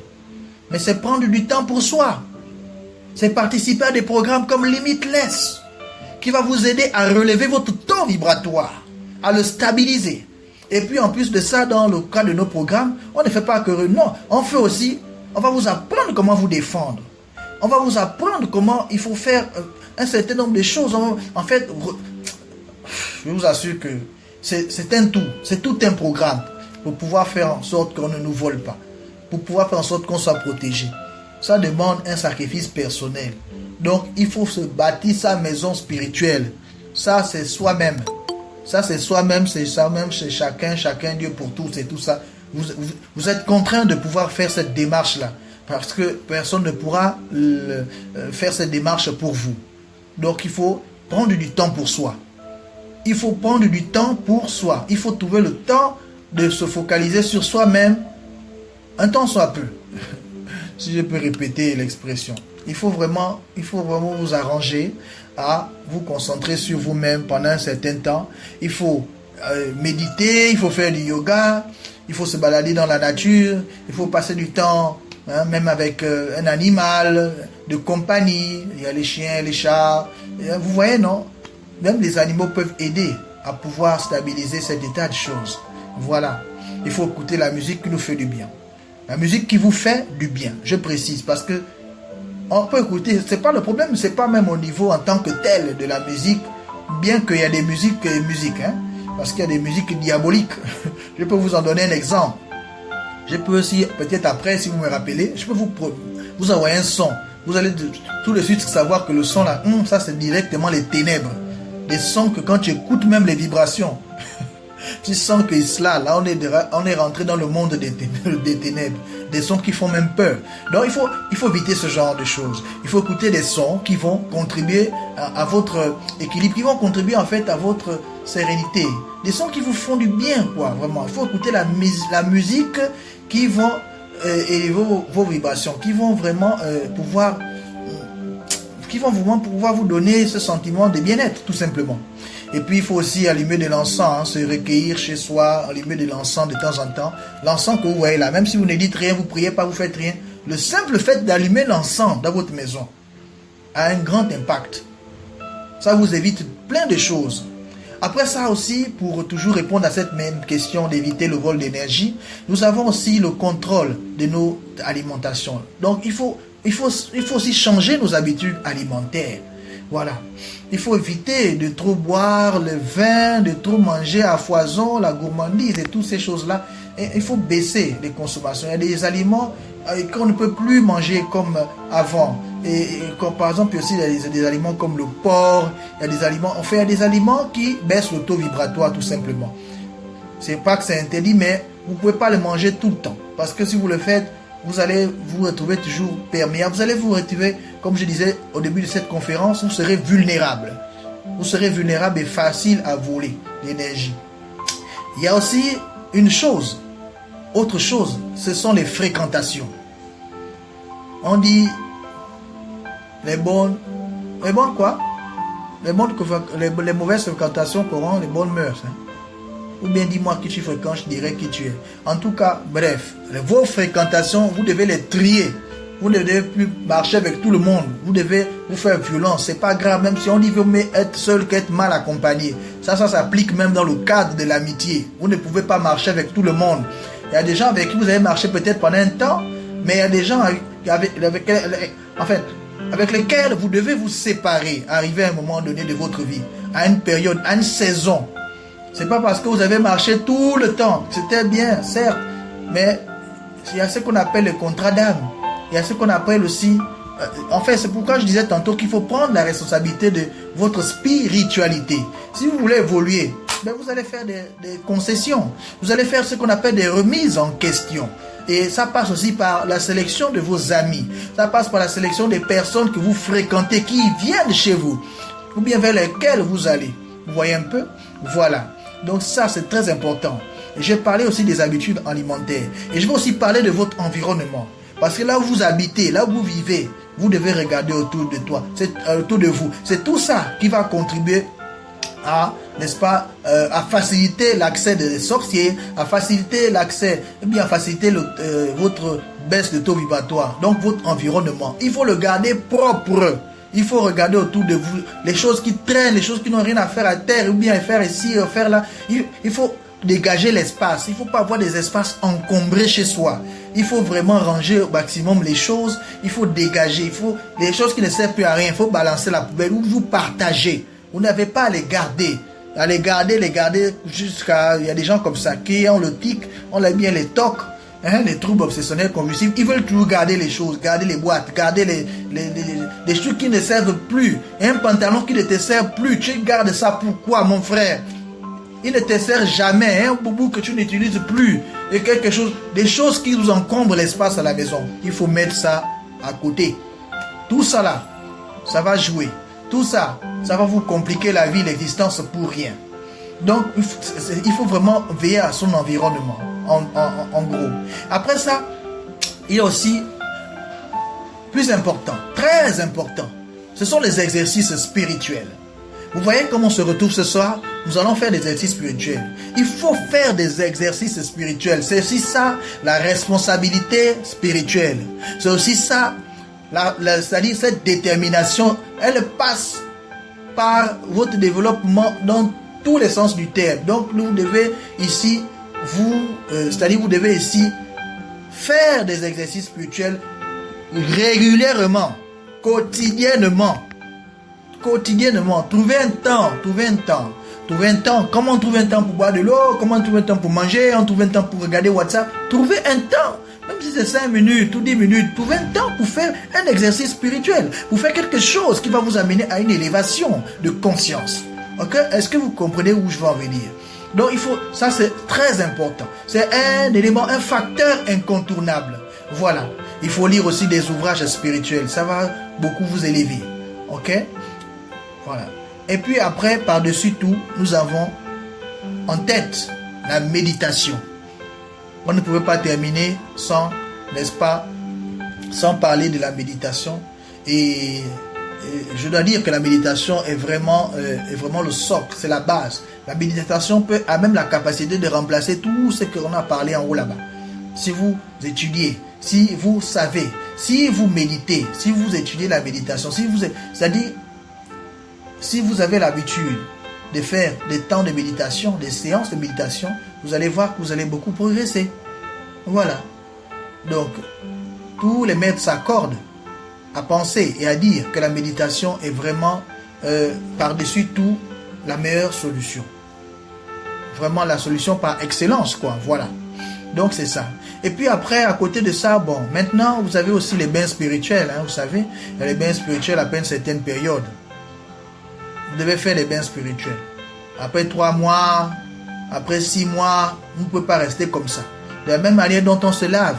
Mais c'est prendre du temps pour soi. C'est participer à des programmes comme Limitless, qui va vous aider à relever votre taux vibratoire, à le stabiliser. Et puis en plus de ça, dans le cas de nos programmes, on ne fait pas que... Non, on fait aussi... On va vous apprendre comment vous défendre. On va vous apprendre comment il faut faire un certain nombre de choses. En fait... Je vous assure que c'est un tout, c'est tout un programme pour pouvoir faire en sorte qu'on ne nous vole pas, pour pouvoir faire en sorte qu'on soit protégé. Ça demande un sacrifice personnel. Donc, il faut se bâtir sa maison spirituelle. Ça, c'est soi-même. Ça, c'est soi-même, c'est chacun, Dieu pour tous, c'est tout ça. Vous êtes contraint de pouvoir faire cette démarche-là, parce que personne ne pourra faire cette démarche pour vous. Donc, il faut prendre du temps pour soi. Il faut prendre du temps pour soi. Il faut trouver le temps de se focaliser sur soi-même. Un temps soit peu. Si je peux répéter l'expression. Il faut vraiment vous arranger à vous concentrer sur vous-même pendant un certain temps. Il faut méditer, il faut faire du yoga, il faut se balader dans la nature, il faut passer du temps hein, même avec un animal de compagnie. Il y a les chiens, les chats. Vous voyez, non? Même les animaux peuvent aider à pouvoir stabiliser cet état de choses. Voilà. Il faut écouter la musique qui nous fait du bien. La musique qui vous fait du bien. Je précise parce que on peut écouter. C'est pas le problème. C'est pas même au niveau en tant que tel de la musique. Bien qu'il y a des musiques et musiques. Hein, parce qu'il y a des musiques diaboliques. Je peux vous en donner un exemple. Je peux aussi, peut-être après, si vous me rappelez, je peux vous envoyer un son. Vous allez tout de suite savoir que le son là, ça c'est directement les ténèbres. Des sons que quand tu écoutes même les vibrations, tu sens que là on est rentré dans le monde des ténèbres. Des sons qui font même peur. Donc il faut éviter ce genre de choses. Il faut écouter des sons qui vont contribuer à votre équilibre, qui vont contribuer en fait à votre sérénité. Des sons qui vous font du bien, quoi, vraiment. Il faut écouter la musique qui vont et vos vibrations, qui vont vraiment pouvoir vous donner ce sentiment de bien-être, tout simplement. Et puis il faut aussi allumer de l'encens, hein, se recueillir chez soi, allumer de l'encens de temps en temps. L'encens que vous voyez là, même si vous ne dites rien, vous priez pas, vous faites rien, le simple fait d'allumer l'encens dans votre maison a un grand impact. Ça vous évite plein de choses. Après ça aussi, pour toujours répondre à cette même question d'éviter le vol d'énergie, nous avons aussi le contrôle de nos alimentations. Donc il faut aussi changer nos habitudes alimentaires. Voilà. Il faut éviter de trop boire le vin, de trop manger à foison, la gourmandise et toutes ces choses-là. Et il faut baisser les consommations. Il y a des aliments qu'on ne peut plus manger comme avant. Et comme par exemple aussi il y a des aliments comme le porc, il y a des aliments qui baissent le taux vibratoire tout simplement. C'est pas que c'est interdit, mais vous ne pouvez pas le manger tout le temps. Parce que si vous le faites, vous allez vous retrouver toujours perméable. Vous allez vous retrouver, comme je disais au début de cette conférence, vous serez vulnérable. Vous serez vulnérable et facile à voler l'énergie. Il y a aussi autre chose, ce sont les fréquentations. On dit les mauvaises fréquentations corrompent les bonnes mœurs. Hein. Ou bien dis-moi qui tu fréquentes, je dirais qui tu es. En tout cas, bref, vos fréquentations, vous devez les trier. Vous ne devez plus marcher avec tout le monde. Vous devez vous faire violence. C'est pas grave, même si on dit qu'il vaut mieux être seul qu'être mal accompagné. Ça s'applique même dans le cadre de l'amitié. Vous ne pouvez pas marcher avec tout le monde. Il y a des gens avec qui vous avez marché peut-être pendant un temps, mais il y a des gens avec lesquels vous devez vous séparer, arriver à un moment donné de votre vie, à une période, à une saison. C'est pas parce que vous avez marché tout le temps. C'était bien, certes, mais il y a ce qu'on appelle le contrat d'âme. Il y a ce qu'on appelle aussi... en fait, c'est pourquoi je disais tantôt qu'il faut prendre la responsabilité de votre spiritualité. Si vous voulez évoluer, ben vous allez faire des concessions. Vous allez faire ce qu'on appelle des remises en question. Et ça passe aussi par la sélection de vos amis. Ça passe par la sélection des personnes que vous fréquentez, qui viennent chez vous, ou bien vers lesquelles vous allez. Vous voyez un peu? Voilà. Donc ça, c'est très important. Et j'ai parlé aussi des habitudes alimentaires. Et je vais aussi parler de votre environnement. Parce que là où vous habitez, là où vous vivez, vous devez regarder autour de toi, autour de vous. C'est tout ça qui va contribuer à, n'est-ce pas, à faciliter l'accès des sorciers, à faciliter l'accès, à faciliter votre baisse de taux vibratoire. Donc votre environnement, il faut le garder propre. Il faut regarder autour de vous les choses qui traînent, les choses qui n'ont rien à faire à terre, ou bien à faire ici, à faire là. Il faut dégager l'espace. Il ne faut pas avoir des espaces encombrés chez soi. Il faut vraiment ranger au maximum les choses. Il faut dégager. Il faut les choses qui ne servent plus à rien. Il faut balancer la poubelle ou vous partager. Vous n'avez pas à les garder. À les garder jusqu'à... Il y a des gens comme ça qui ont le tic, on l'a bien les tocs. Hein, les troubles obsessionnels convulsifs, ils veulent toujours garder les choses, garder les boîtes, garder les trucs qui ne servent plus. Un pantalon qui ne te sert plus, tu gardes ça pourquoi, mon frère? Il ne te sert jamais, un boubou que tu n'utilises plus, et quelque chose, des choses qui nous encombrent l'espace à la maison. Il faut mettre ça à côté. Tout ça là, ça va jouer. Tout ça, ça va vous compliquer la vie, l'existence pour rien. Donc, il faut vraiment veiller à son environnement. En gros. Après ça, il y a aussi, plus important, très important, ce sont les exercices spirituels. Vous voyez comment on se retrouve ce soir? Nous allons faire des exercices spirituels. Il faut faire des exercices spirituels. C'est aussi ça, la responsabilité spirituelle. C'est aussi ça, c'est-à-dire cette détermination. Elle passe par votre développement dans tous les sens du terme. Donc, vous devez ici, vous devez ici faire des exercices spirituels régulièrement, quotidiennement. Trouvez un temps. Comment on trouve un temps pour boire de l'eau? Comment on trouve un temps pour manger? On trouve un temps pour regarder WhatsApp? Trouvez un temps. Même si c'est 5 minutes ou 10 minutes, trouvez un temps pour faire un exercice spirituel. Pour faire quelque chose qui va vous amener à une élévation de conscience. Ok? Est-ce que vous comprenez où je veux en venir? Donc ça c'est très important. C'est un élément, un facteur incontournable. Voilà. Il faut lire aussi des ouvrages spirituels. Ça va beaucoup vous élever. Ok? Voilà. Et puis après, par-dessus tout, nous avons en tête la méditation. On ne pouvait pas terminer sans, n'est-ce pas, sans parler de la méditation. Et je dois dire que la méditation est vraiment le socle, c'est la base. La méditation a même la capacité de remplacer tout ce qu'on a parlé en haut là-bas. Si vous étudiez, si vous savez, si vous méditez, si vous étudiez la méditation, c'est-à-dire, si vous avez l'habitude de faire des temps de méditation, des séances de méditation, vous allez voir que vous allez beaucoup progresser. Voilà. Donc, tous les maîtres s'accordent à penser et à dire que la méditation est vraiment, par-dessus tout, la meilleure solution. Vraiment la solution par excellence, quoi. Voilà. Donc, c'est ça. Et puis après, à côté de ça, bon, maintenant, vous avez aussi les bains spirituels, hein, vous savez. Il y a les bains spirituels à peine certaines périodes. Vous devez faire des bains spirituels. Après 3 mois, après 6 mois, vous ne pouvez pas rester comme ça. De la même manière dont on se lave.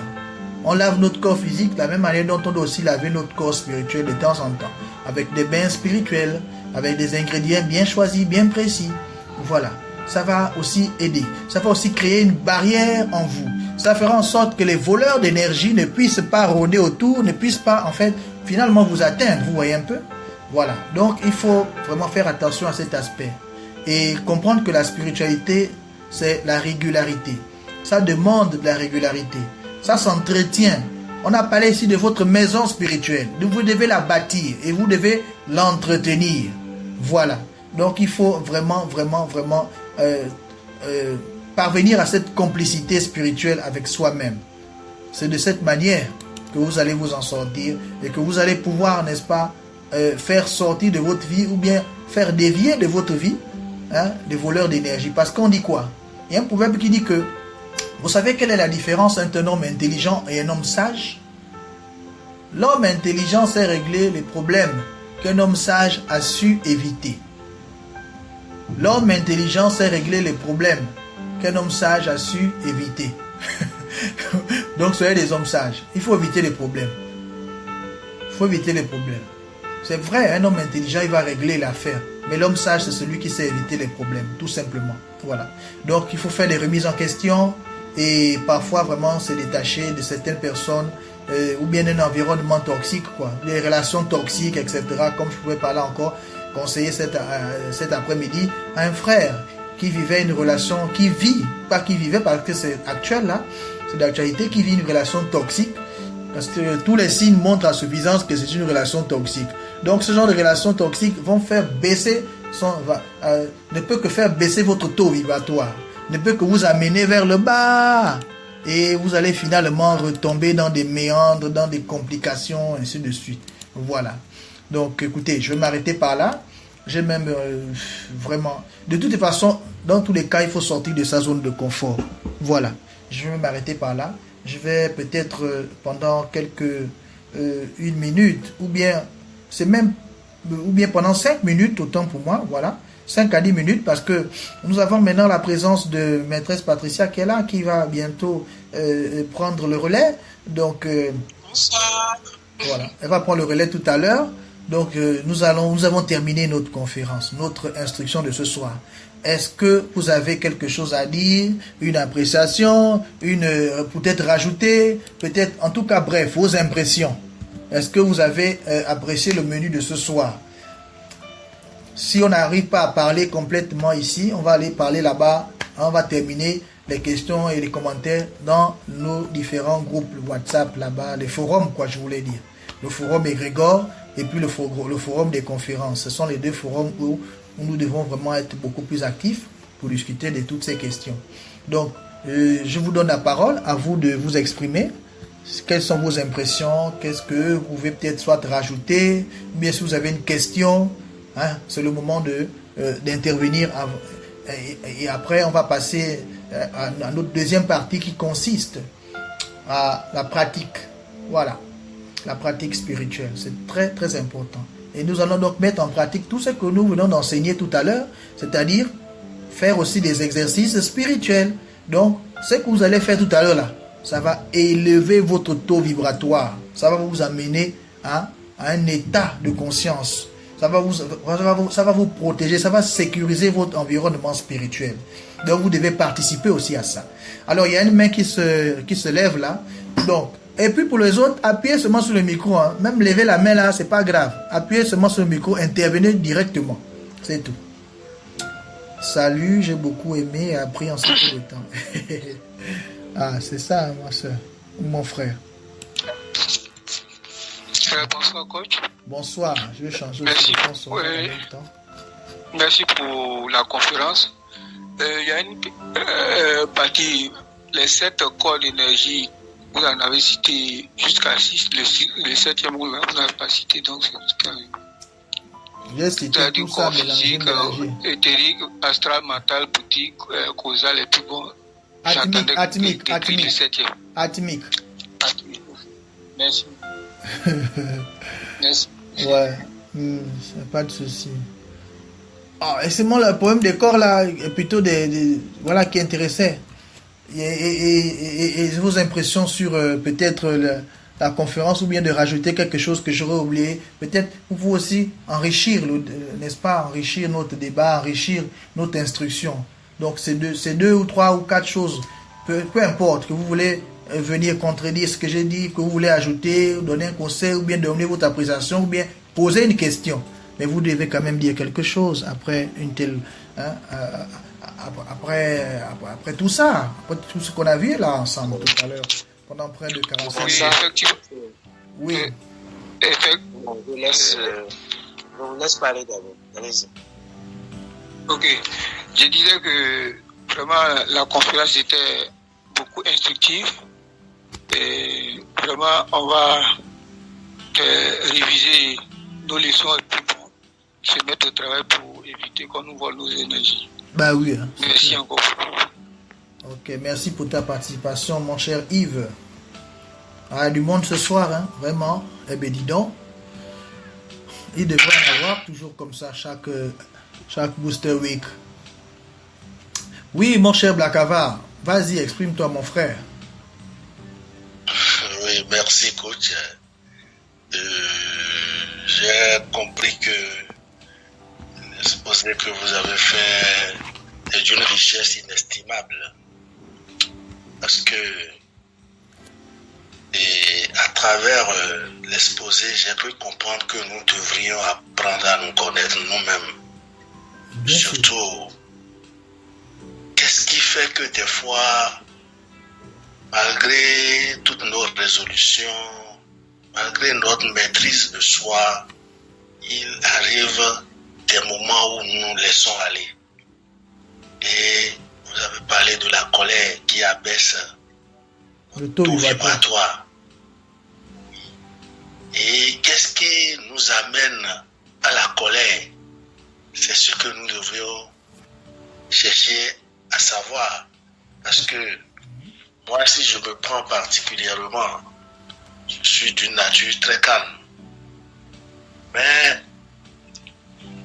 On lave notre corps physique, de la même manière dont on doit aussi laver notre corps spirituel de temps en temps. Avec des bains spirituels, avec des ingrédients bien choisis, bien précis. Voilà. Ça va aussi aider. Ça va aussi créer une barrière en vous. Ça fera en sorte que les voleurs d'énergie ne puissent pas rôder autour, ne puissent pas, en fait, finalement vous atteindre. Vous voyez un peu? Voilà. Donc, il faut vraiment faire attention à cet aspect. Et comprendre que la spiritualité, c'est la régularité. Ça demande de la régularité. Ça s'entretient. On a parlé ici de votre maison spirituelle. Vous devez la bâtir et vous devez l'entretenir. Voilà. Donc, il faut vraiment parvenir à cette complicité spirituelle avec soi-même. C'est de cette manière que vous allez vous en sortir et que vous allez pouvoir, n'est-ce pas, faire sortir de votre vie ou bien faire dévier de votre vie des voleurs d'énergie. Parce qu'on dit quoi? Il y a un proverbe qui dit que vous savez quelle est la différence entre un homme intelligent et un homme sage? L'homme intelligent sait régler les problèmes qu'un homme sage a su éviter. L'homme intelligent sait régler les problèmes qu'un homme sage a su éviter. Donc soyez des hommes sages. Il faut éviter les problèmes. Il faut éviter les problèmes. C'est vrai, un homme intelligent, il va régler l'affaire. Mais l'homme sage, c'est celui qui sait éviter les problèmes, tout simplement. Voilà. Donc, il faut faire des remises en question et parfois vraiment se détacher de certaines personnes ou bien d'un environnement toxique, quoi. Des relations toxiques, etc. Comme je pouvais parler encore, conseiller cet après-midi à un frère qui vivait une relation, qui vit, pas qui vivait parce que c'est actuel là, c'est d'actualité, qui vit une relation toxique. Parce que tous les signes montrent à suffisance que c'est une relation toxique. Donc ce genre de relations toxiques vont faire baisser ne peut que faire baisser votre taux vibratoire. Ne peut que vous amener vers le bas. Et vous allez finalement retomber dans des méandres, dans des complications, ainsi de suite. Voilà. Donc écoutez, je vais m'arrêter par là. J'ai même vraiment... De toute façon, dans tous les cas, il faut sortir de sa zone de confort. Voilà. Je vais m'arrêter par là. Je vais peut-être pendant une minute ou bien pendant 5 minutes, autant pour moi, voilà, 5 à 10 minutes, parce que nous avons maintenant la présence de maîtresse Patricia qui est là, qui va bientôt prendre le relais. Donc, voilà, elle va prendre le relais tout à l'heure. Donc, nous avons terminé notre conférence, notre instruction de ce soir. Est-ce que vous avez quelque chose à dire, une appréciation, peut-être rajouter, peut-être, en tout cas, bref, vos impressions. Est-ce que vous avez apprécié le menu de ce soir? Si on n'arrive pas à parler complètement ici, on va aller parler là-bas. On va terminer les questions et les commentaires dans nos différents groupes WhatsApp là-bas, les forums, quoi, je voulais dire. Le forum Égrégore et puis le forum des conférences. Ce sont les deux forums où nous devons vraiment être beaucoup plus actifs pour discuter de toutes ces questions. Donc, je vous donne la parole, à vous de vous exprimer. Quelles sont vos impressions? Qu'est-ce que vous pouvez peut-être soit rajouter? Ou bien si vous avez une question, hein, c'est le moment d'intervenir. Et après, on va passer à notre deuxième partie qui consiste à la pratique. Voilà, la pratique spirituelle. C'est très, très important. Et nous allons donc mettre en pratique tout ce que nous venons d'enseigner tout à l'heure, c'est-à-dire faire aussi des exercices spirituels. Donc, ce que vous allez faire tout à l'heure là, ça va élever votre taux vibratoire. Ça va vous amener à un état de conscience. Ça va vous protéger, ça va sécuriser votre environnement spirituel. Donc, vous devez participer aussi à ça. Alors, il y a une main qui se lève là. Donc, et puis pour les autres, appuyez seulement sur le micro. Hein. Même lever la main là, c'est pas grave. Appuyez seulement sur le micro, intervenez directement. C'est tout. Salut, j'ai beaucoup aimé et appris en si peu de temps. Ah, c'est ça, ma soeur, mon frère. Bonsoir, coach. Bonsoir, je vais changer Merci. de son en même temps. Merci pour la conférence. Il y a une partie, les 7 corps d'énergie, vous en avez cité jusqu'à 6, le 7e, vous n'avez pas cité, donc c'est jusqu'à... J'ai cité tout ça, mélangé. Éthérique, astral, mental, boutique, causal, et puis bon... Atmique. Atmique. Merci. Merci. Ouais, pas de souci. Ah, et c'est moi le problème des corps là, plutôt voilà qui intéressait. Et vos impressions sur peut-être la conférence ou bien de rajouter quelque chose que j'aurais oublié. Peut-être vous pouvez aussi enrichir, n'est-ce pas, enrichir notre débat, enrichir notre instruction. Donc c'est deux ou trois ou quatre choses, peu importe, que vous voulez venir contredire ce que j'ai dit, que vous voulez ajouter, donner un conseil, ou bien donner votre appréciation, ou bien poser une question. Mais vous devez quand même dire quelque chose après une telle... Hein, après tout ça, après tout ce qu'on a vu là ensemble tout à l'heure, pendant près de 45 minutes. Oui, effectivement. Oui. Je vous laisse parler d'abord. Allez-y. Ok. Je disais que vraiment la conférence était beaucoup instructive et vraiment on va réviser nos leçons et puis bon, se mettre au travail pour éviter qu'on nous vole nos énergies. Bah oui. Hein, merci encore. Ok, merci pour ta participation, mon cher Yves. Ah, du monde ce soir, hein, vraiment. Eh bien, dis donc, il devrait en avoir toujours comme ça chaque Booster Week. Oui, mon cher Blackavar, vas-y, exprime-toi, mon frère. Oui, merci, coach. J'ai compris que l'exposé que vous avez fait est d'une richesse inestimable. Parce que, et à travers l'exposé, j'ai pu comprendre que nous devrions apprendre à nous connaître nous-mêmes. Surtout, qu'est-ce qui fait que des fois, malgré toutes nos résolutions, malgré notre maîtrise de soi, il arrive des moments où nous nous laissons aller. Et vous avez parlé de la colère qui abaisse le taux vibratoire. Et qu'est-ce qui nous amène à la colère? C'est ce que nous devrions chercher à savoir. Parce que moi, si je me prends particulièrement, je suis d'une nature très calme. Mais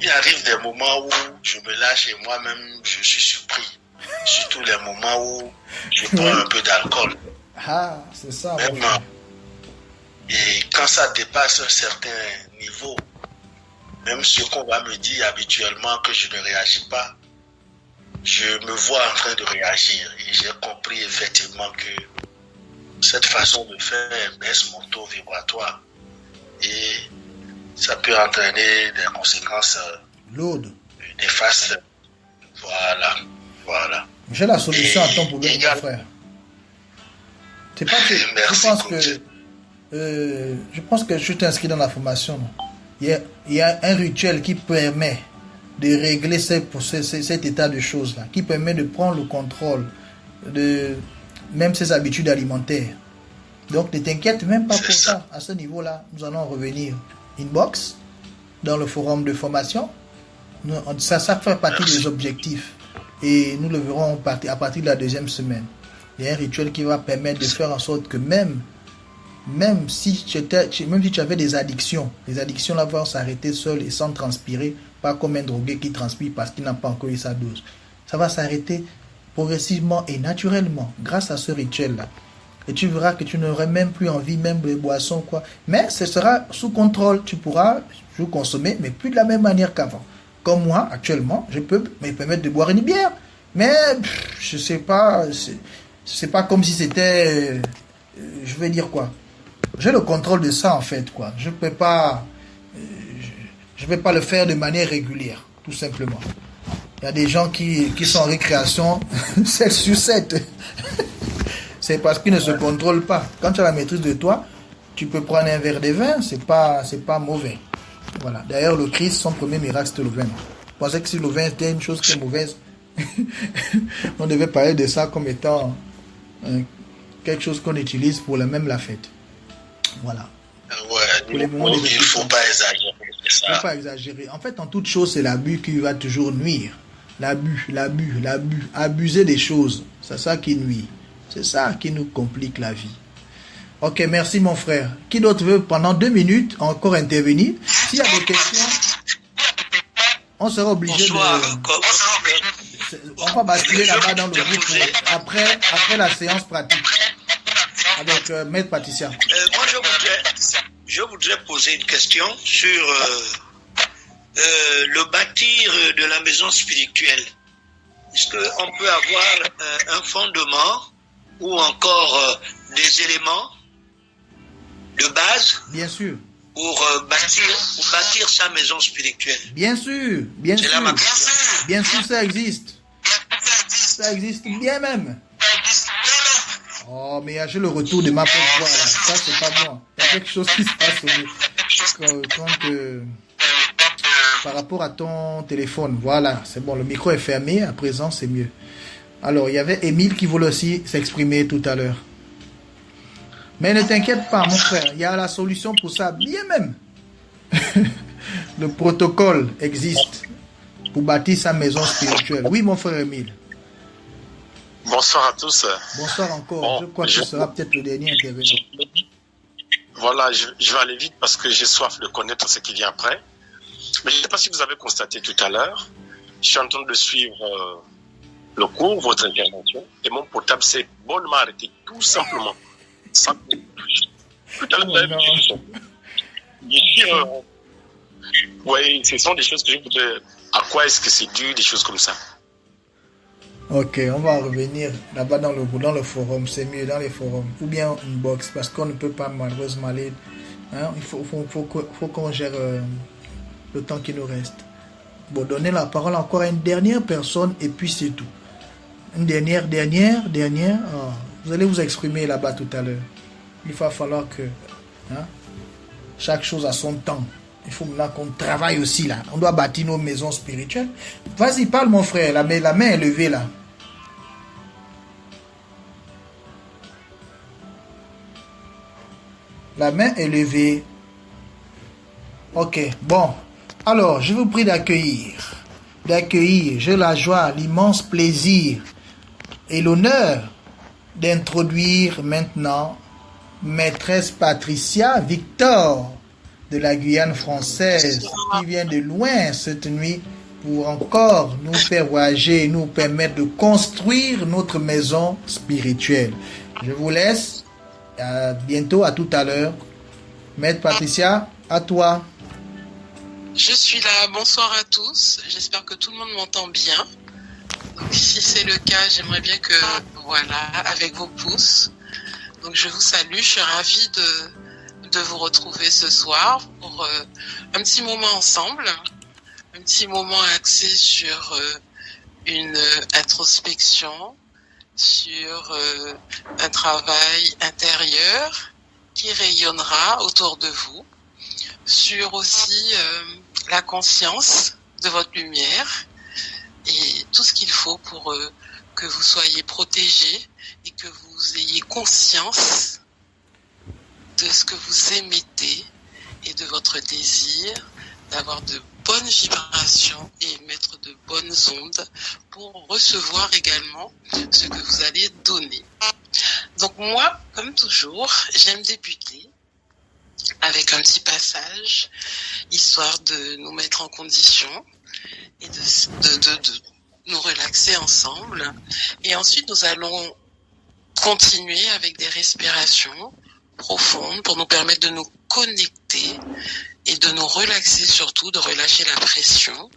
il arrive des moments où je me lâche et moi-même, je suis surpris. Surtout les moments où je prends un peu d'alcool. Ah, c'est ça. Même, et quand ça dépasse un certain niveau, même ce qu'on va me dire habituellement que je ne réagis pas, je me vois en train de réagir. Et j'ai compris effectivement que cette façon de faire baisse mon taux vibratoire. Et ça peut entraîner des conséquences L'aude. néfaste. Voilà. J'ai la solution à ton problème, mon également- frère. C'est pas que Merci, coach. je pense que je t'inscris dans la formation. Non? Il y a un rituel qui permet de régler cet état de choses-là, qui permet de prendre le contrôle de même ses habitudes alimentaires. Donc ne t'inquiète même pas C'est pour ça. ça. À ce niveau-là, nous allons revenir inbox dans le forum de formation. Ça fait partie Merci. des objectifs. Et nous le verrons à partir de la 2e semaine. Il y a un rituel qui va permettre de faire en sorte que même si tu avais des addictions, les addictions là vont s'arrêter seules et sans transpirer, pas comme un drogué qui transpire parce qu'il n'a pas encore eu sa dose. Ça va s'arrêter progressivement et naturellement grâce à ce rituel-là. Et tu verras que tu n'aurais même plus envie, même de boissons, quoi. Mais ce sera sous contrôle. Tu pourras toujours consommer, mais plus de la même manière qu'avant. Comme moi, actuellement, je peux me permettre de boire une bière. Mais, je sais pas, c'est pas comme si c'était, je vais dire quoi. J'ai le contrôle de ça, en fait, quoi. Je peux pas, je vais pas le faire de manière régulière, tout simplement. Il y a des gens qui sont en récréation 7 sur 7. C'est parce qu'ils ne se contrôlent pas. Quand tu as la maîtrise de toi, tu peux prendre un verre de vin, c'est pas mauvais. Voilà. D'ailleurs, le Christ, son premier miracle, c'était le vin. Je pensais que si le vin était une chose très mauvaise, on devait parler de ça comme étant quelque chose qu'on utilise pour même la fête. Voilà. Ouais, il ne faut pas exagérer. Il ne faut pas exagérer. En fait, en toute chose, c'est l'abus qui va toujours nuire. L'abus. Abuser des choses, c'est ça qui nuit. C'est ça qui nous complique la vie. Ok, merci mon frère. Qui d'autre veut pendant 2 minutes encore intervenir? S'il y a des questions, on sera obligé on va basculer là-bas dans le groupe après la séance pratique avec Maître Patricia. Moi, je voudrais poser une question sur le bâtir de la maison spirituelle. Est-ce qu'on peut avoir un fondement ou encore des éléments de base Bien sûr. pour bâtir sa maison spirituelle? Bien sûr. C'est là ma question. Bien sûr, ça existe. Ça existe bien même. Oh, mais j'ai le retour de ma propre voix là. Ça, c'est pas moi. Il y a quelque chose qui se passe par rapport à ton téléphone. Voilà, c'est bon. Le micro est fermé. À présent, c'est mieux. Alors, il y avait Émile qui voulait aussi s'exprimer tout à l'heure. Mais ne t'inquiète pas, mon frère. Il y a la solution pour ça, bien même. Le protocole existe pour bâtir sa maison spirituelle. Oui, mon frère Émile. Bonsoir à tous. Bonsoir encore. Bon, je crois que ce sera peut-être le dernier intervenant. Voilà, je vais aller vite parce que j'ai soif de connaître ce qui vient après. Mais je ne sais pas si vous avez constaté tout à l'heure, je suis en train de suivre le cours, votre intervention, et mon portable s'est bonnement arrêté, tout simplement. Tout à l'heure, oui, ce sont des choses que je voudrais. À quoi est-ce que c'est dû, des choses comme ça? Ok, on va revenir là-bas dans le forum, c'est mieux dans les forums, ou bien inbox, parce qu'on ne peut pas malheureusement aller. Hein, il faut qu'on gère le temps qui nous reste. Bon, donner la parole encore à une dernière personne et puis c'est tout. Une dernière. Oh, vous allez vous exprimer là-bas tout à l'heure. Il va falloir que chaque chose a son temps. Il faut maintenant qu'on travaille aussi là. On doit bâtir nos maisons spirituelles. Vas-y, parle mon frère. La main est levée là. La main est levée. Ok, bon. Alors, je vous prie d'accueillir. J'ai la joie, l'immense plaisir et l'honneur d'introduire maintenant Maîtresse Patricia Victor de la Guyane française qui vient de loin cette nuit pour encore nous faire voyager, nous permettre de construire notre maison spirituelle. Je vous laisse. À bientôt, à tout à l'heure. Maître Patricia, à toi. Je suis là, bonsoir à tous. J'espère que tout le monde m'entend bien. Donc, si c'est le cas, j'aimerais bien que, voilà, avec vos pouces. Donc je vous salue, je suis ravie de vous retrouver ce soir pour un petit moment ensemble. un petit moment axé sur une introspection, sur un travail intérieur qui rayonnera autour de vous, sur aussi la conscience de votre lumière et tout ce qu'il faut pour que vous soyez protégés et que vous ayez conscience de ce que vous émettez et de votre désir d'avoir de bonnes vibrations et émettre de bonnes ondes pour recevoir également ce que vous allez donner. Donc moi, comme toujours, j'aime débuter avec un petit passage, histoire de nous mettre en condition et de nous relaxer ensemble. Et ensuite, nous allons continuer avec des respirations profondes pour nous permettre de nous connecter et de nous relaxer, surtout de relâcher la pression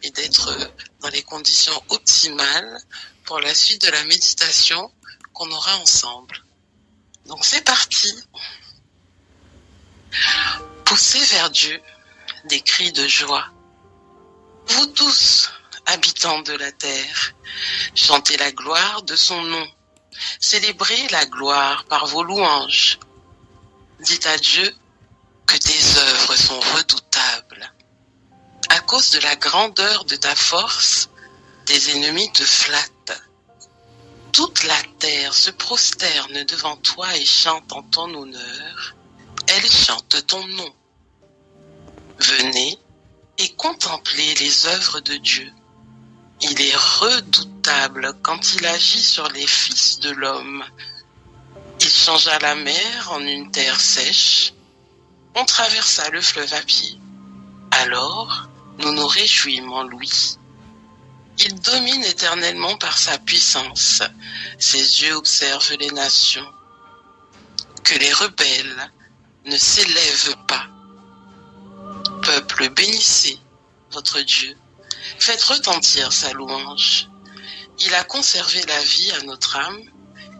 et d'être dans les conditions optimales pour la suite de la méditation qu'on aura ensemble. Donc c'est parti. Poussez vers Dieu des cris de joie. Vous tous, habitants de la terre, chantez la gloire de son nom. Célébrez la gloire par vos louanges. Dites à Dieu que tes œuvres sont redoutables. À cause de la grandeur de ta force, tes ennemis te flattent. Toute la terre se prosterne devant toi et chante en ton honneur. Elle chante ton nom. Venez et contemplez les œuvres de Dieu. Il est redoutable quand il agit sur les fils de l'homme. Il changea la mer en une terre sèche. On traversa le fleuve à pied. Alors, nous nous réjouîmes en lui. Il domine éternellement par sa puissance. Ses yeux observent les nations. Que les rebelles ne s'élèvent pas. Peuple, bénissez votre Dieu. Faites retentir sa louange. Il a conservé la vie à notre âme.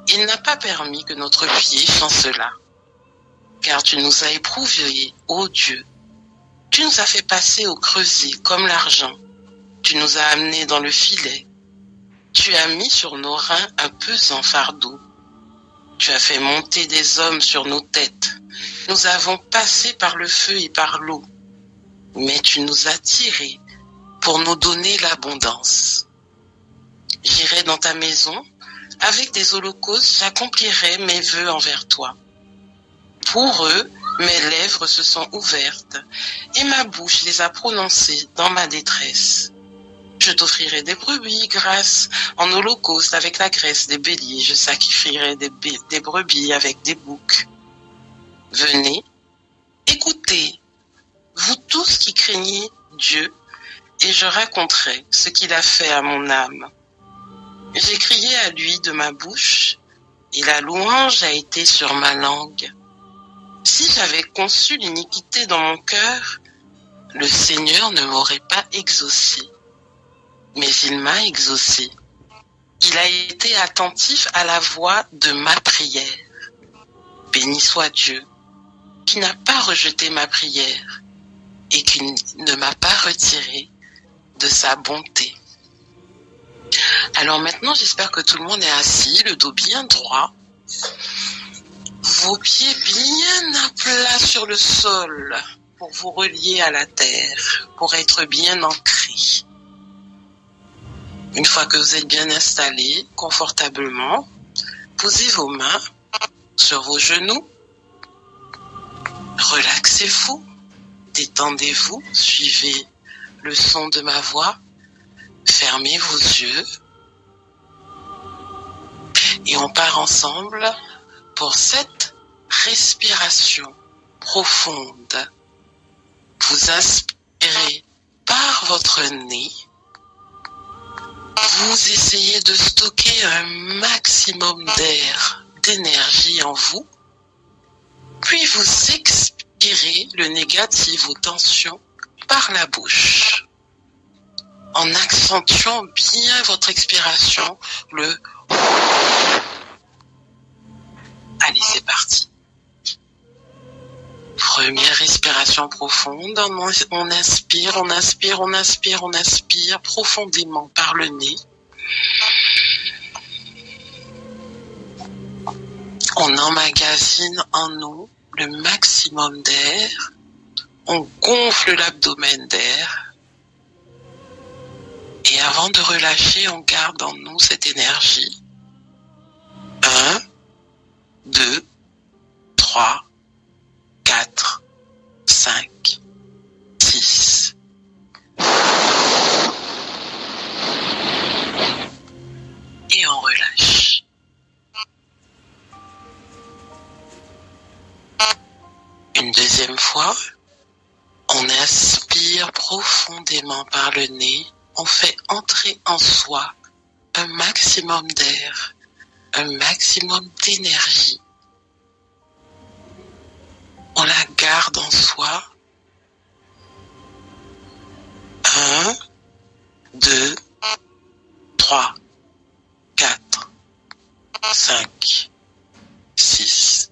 Il n'a pas permis que notre pied chancelât. Car tu nous as éprouvés, ô Dieu. Tu nous as fait passer au creuset comme l'argent. Tu nous as amenés dans le filet. Tu as mis sur nos reins un pesant fardeau. Tu as fait monter des hommes sur nos têtes. Nous avons passé par le feu et par l'eau. Mais tu nous as tirés pour nous donner l'abondance. J'irai dans ta maison, avec des holocaustes, j'accomplirai mes vœux envers toi. Pour eux, mes lèvres se sont ouvertes, et ma bouche les a prononcées dans ma détresse. Je t'offrirai des brebis grasses en holocauste avec la graisse des béliers, je sacrifierai des brebis avec des boucs. Venez, écoutez, vous tous qui craignez Dieu, et je raconterai ce qu'il a fait à mon âme. J'ai crié à lui de ma bouche, et la louange a été sur ma langue. Si j'avais conçu l'iniquité dans mon cœur, le Seigneur ne m'aurait pas exaucé. Mais il m'a exaucé. Il a été attentif à la voix de ma prière. Béni soit Dieu, qui n'a pas rejeté ma prière et qui ne m'a pas retiré de sa bonté. Alors maintenant, j'espère que tout le monde est assis, le dos bien droit, vos pieds bien à plat sur le sol pour vous relier à la terre, pour être bien ancrés. Une fois que vous êtes bien installés, confortablement, posez vos mains sur vos genoux, relaxez-vous, détendez-vous, suivez le son de ma voix, fermez vos yeux et on part ensemble pour cette respiration profonde. Vous inspirez par votre nez. Vous essayez de stocker un maximum d'air, d'énergie en vous. Puis vous expirez le négatif aux tensions par la bouche. En accentuant bien votre expiration, le allez, c'est parti. Première respiration profonde. On inspire, on inspire, on inspire, on inspire profondément par le nez. On emmagasine en nous le maximum d'air. On gonfle l'abdomen d'air. Et avant de relâcher, on garde en nous cette énergie. 1, 2, 3, 4, 5, 6. Et on relâche. Une deuxième fois, on inspire profondément par le nez. On fait entrer en soi un maximum d'air, un maximum d'énergie. On la garde en soi. 1, 2, 3, 4, 5, 6.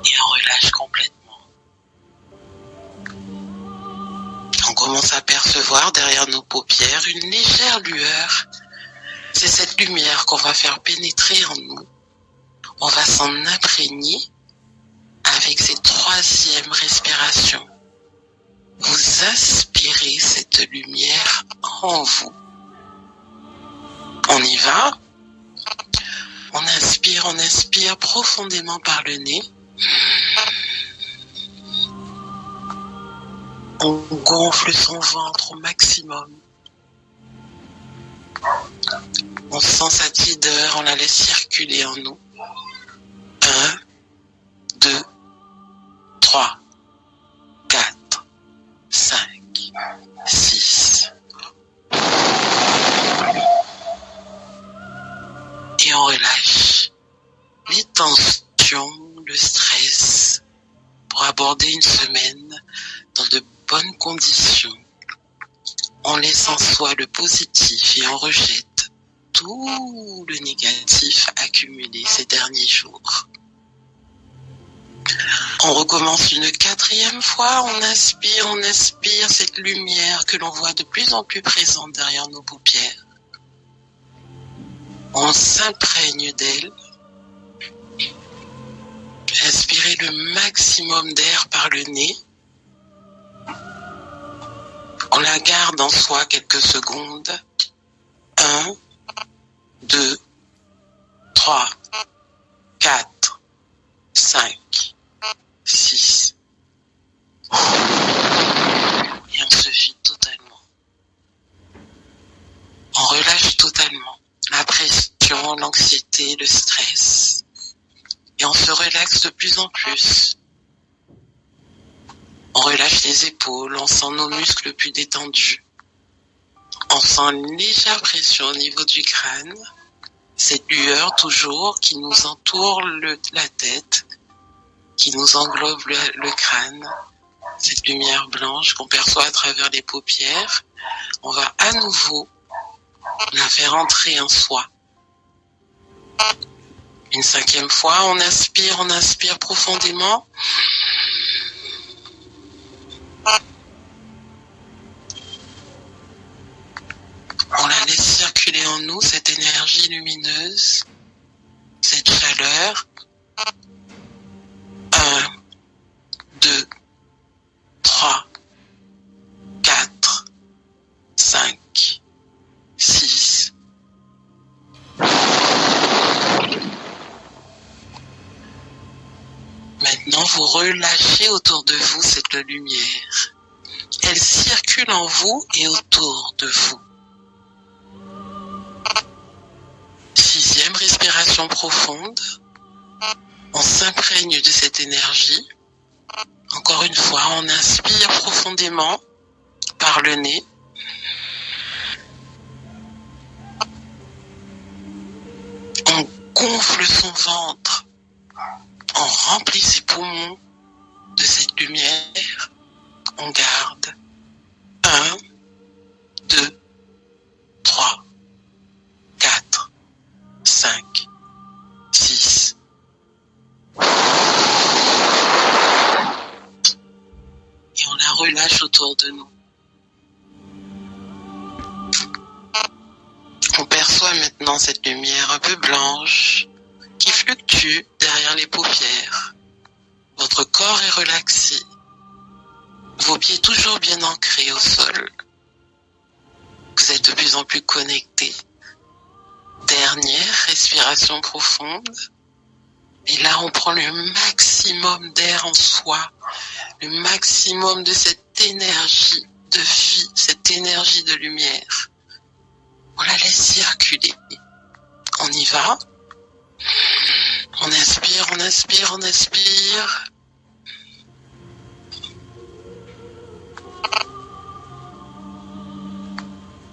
Et on relâche complètement. On commence à percevoir derrière nos paupières une légère lueur. C'est cette lumière qu'on va faire pénétrer en nous. On va s'en imprégner avec cette troisième respiration. Vous aspirez cette lumière en vous. On y va. On inspire profondément par le nez. On gonfle son ventre au maximum. On sent sa tiédeur, on la laisse circuler en nous. 1, 2, 3, 4, 5, 6. Et on relâche les tensions, le stress pour aborder une semaine dans de bonnes conditions. On laisse en soi le positif et on rejette tout le négatif accumulé ces derniers jours. On recommence une quatrième fois, on inspire cette lumière que l'on voit de plus en plus présente derrière nos paupières. On s'imprègne d'elle. Inspirez le maximum d'air par le nez. On la garde en soi quelques secondes. 1, 2, 3, 4, 5, 6. Et on se vide totalement. On relâche totalement la pression, l'anxiété, le stress. Et on se relaxe de plus en plus. On relâche les épaules, on sent nos muscles plus détendus. On sent une légère pression au niveau du crâne. Cette lueur toujours qui nous entoure la tête, qui nous englobe le crâne. Cette lumière blanche qu'on perçoit à travers les paupières. On va à nouveau la faire entrer en soi. Une cinquième fois, on inspire profondément. On la laisse circuler en nous, cette énergie lumineuse, cette chaleur. 1, 2, 3, 4, 5, 6. Maintenant, vous relâchez autour de vous cette lumière. Elle circule en vous et autour de vous. Sixième respiration profonde. On s'imprègne de cette énergie. Encore une fois, on inspire profondément par le nez. On gonfle son ventre. On remplit ses poumons de cette lumière. On garde. 1, 2, 3, 4, relâche autour de nous. On perçoit maintenant cette lumière un peu blanche qui fluctue derrière les paupières. Votre corps est relaxé, vos pieds toujours bien ancrés au sol. Vous êtes de plus en plus connectés. Dernière respiration profonde. Et là, on prend le maximum d'air en soi, le maximum de cette énergie de vie, cette énergie de lumière. On la laisse circuler. On y va. On inspire, on inspire, on inspire.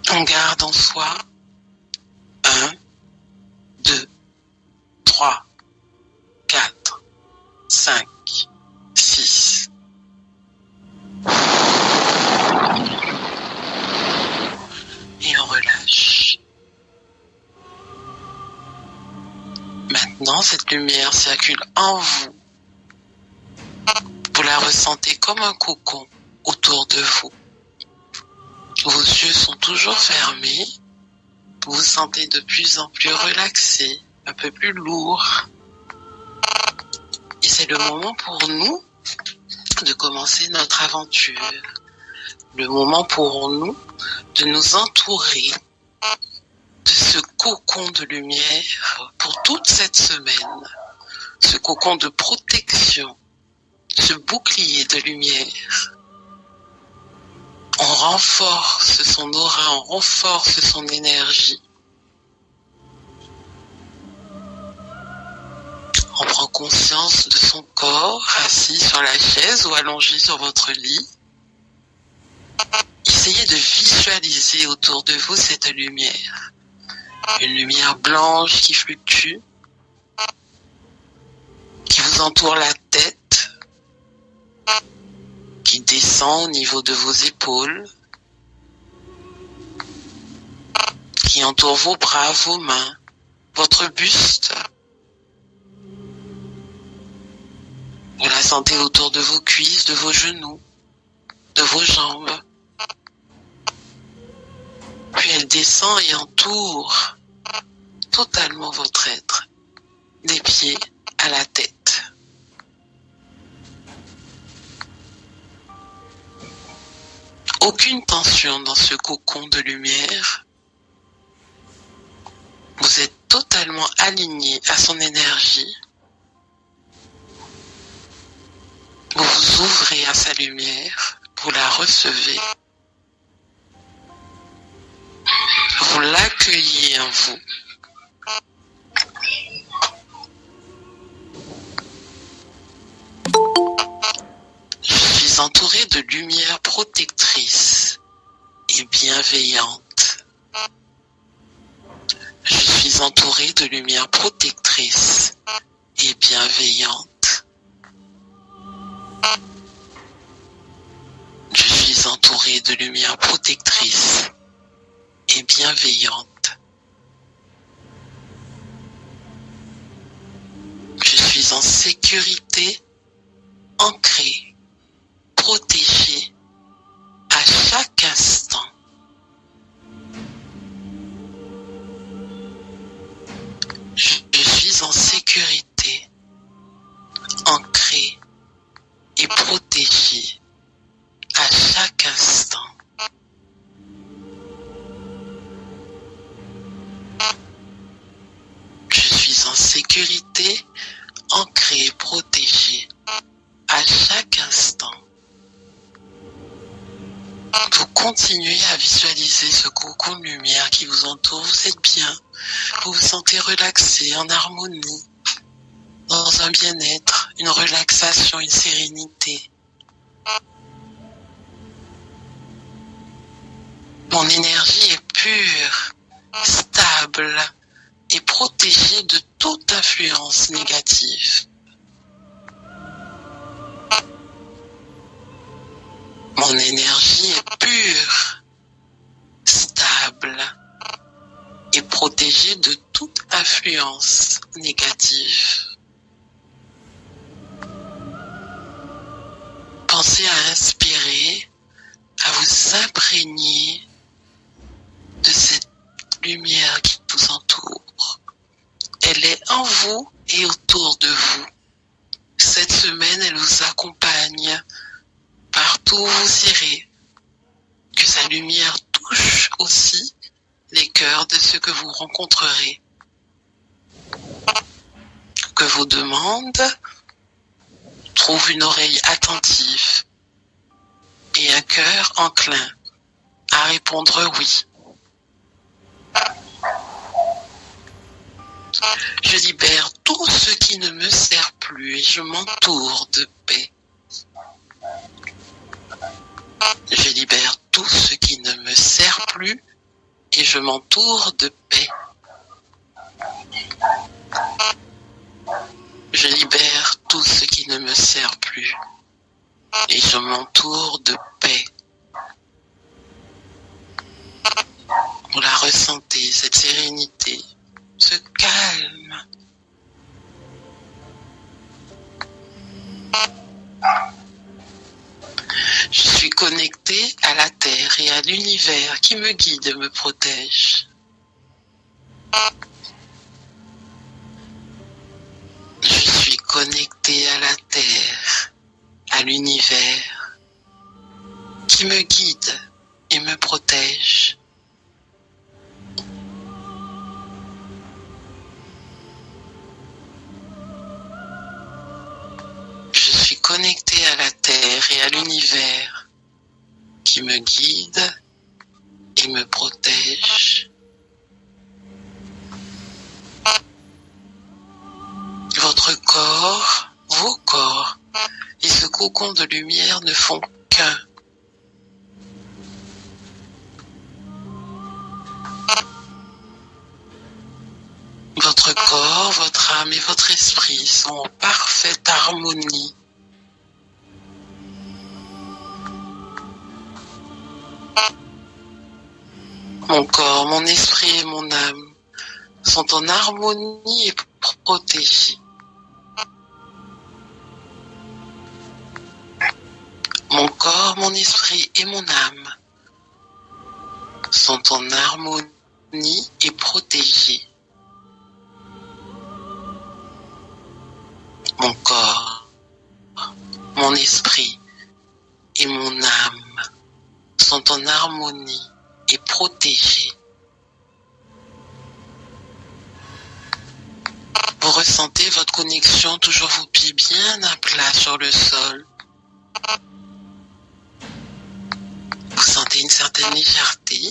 On garde en soi. 1, 2, 3, 4, 5, 6. Et on relâche. Maintenant, cette lumière circule en vous. Vous la ressentez comme un cocon autour de vous. Vos yeux sont toujours fermés. Vous vous sentez de plus en plus relaxé, un peu plus lourd. Et c'est le moment pour nous de commencer notre aventure. Le moment pour nous de nous entourer de ce cocon de lumière pour toute cette semaine. Ce cocon de protection, ce bouclier de lumière. On renforce son aura, on renforce son énergie. On prend conscience de son corps assis sur la chaise ou allongé sur votre lit. Essayez de visualiser autour de vous cette lumière. Une lumière blanche qui fluctue, qui vous entoure la tête, qui descend au niveau de vos épaules, qui entoure vos bras, vos mains, votre buste. Vous la sentez autour de vos cuisses, de vos genoux, de vos jambes. Puis elle descend et entoure totalement votre être, des pieds à la tête. Aucune tension dans ce cocon de lumière. Vous êtes totalement aligné à son énergie. Vous vous ouvrez à sa lumière, vous la recevez. Vous l'accueillez en vous. Je suis entouré de lumière protectrice et bienveillante. Je suis entouré de lumière protectrice et bienveillante. Je suis entouré de lumière protectrice et bienveillante. Je suis en sécurité, ancré, protégé à chaque instant. Je suis en sécurité, ancré et protégé à chaque instant. Je suis en sécurité, ancré et protégé à chaque instant. Vous continuez à visualiser ce cocon de lumière qui vous entoure. Vous êtes bien. Vous vous sentez relaxé, en harmonie, dans un bien-être, une relaxation, une sérénité. Mon énergie est pure, stable et protégée de toute influence négative. Mon énergie est pure, stable et protégée de toute influence négative. Pensez à inspirer vous imprégner de cette lumière qui vous entoure. Elle est en vous et autour de vous. Cette semaine, elle vous accompagne partout où vous irez. Que sa lumière touche aussi les cœurs de ceux que vous rencontrerez. Que vos demandes trouvent une oreille attentive et un cœur enclin à répondre oui. Je libère tout ce qui ne me sert plus et je m'entoure de paix. Je libère tout ce qui ne me sert plus et je m'entoure de paix. Je libère tout ce qui ne me sert plus et je m'entoure de paix. Vous la ressentez, cette sérénité, ce calme. Je suis connecté à la Terre et à l'univers qui me guide et me protège. Je suis connecté à la Terre, à l'univers qui me guide et me protège. Je suis connecté à la Terre et à l'univers qui me guide et me protège. Votre corps, vos corps et ce cocon de lumière ne font qu'un. Votre corps, votre âme et votre esprit sont en parfaite harmonie. Mon corps, mon esprit et mon âme sont en harmonie et protégés. Mon corps, mon esprit et mon âme sont en harmonie et protégés. Mon corps, mon esprit et mon âme sont en harmonie et protégés. Vous ressentez votre connexion, toujours vos pieds bien à plat sur le sol. Vous sentez une certaine légèreté,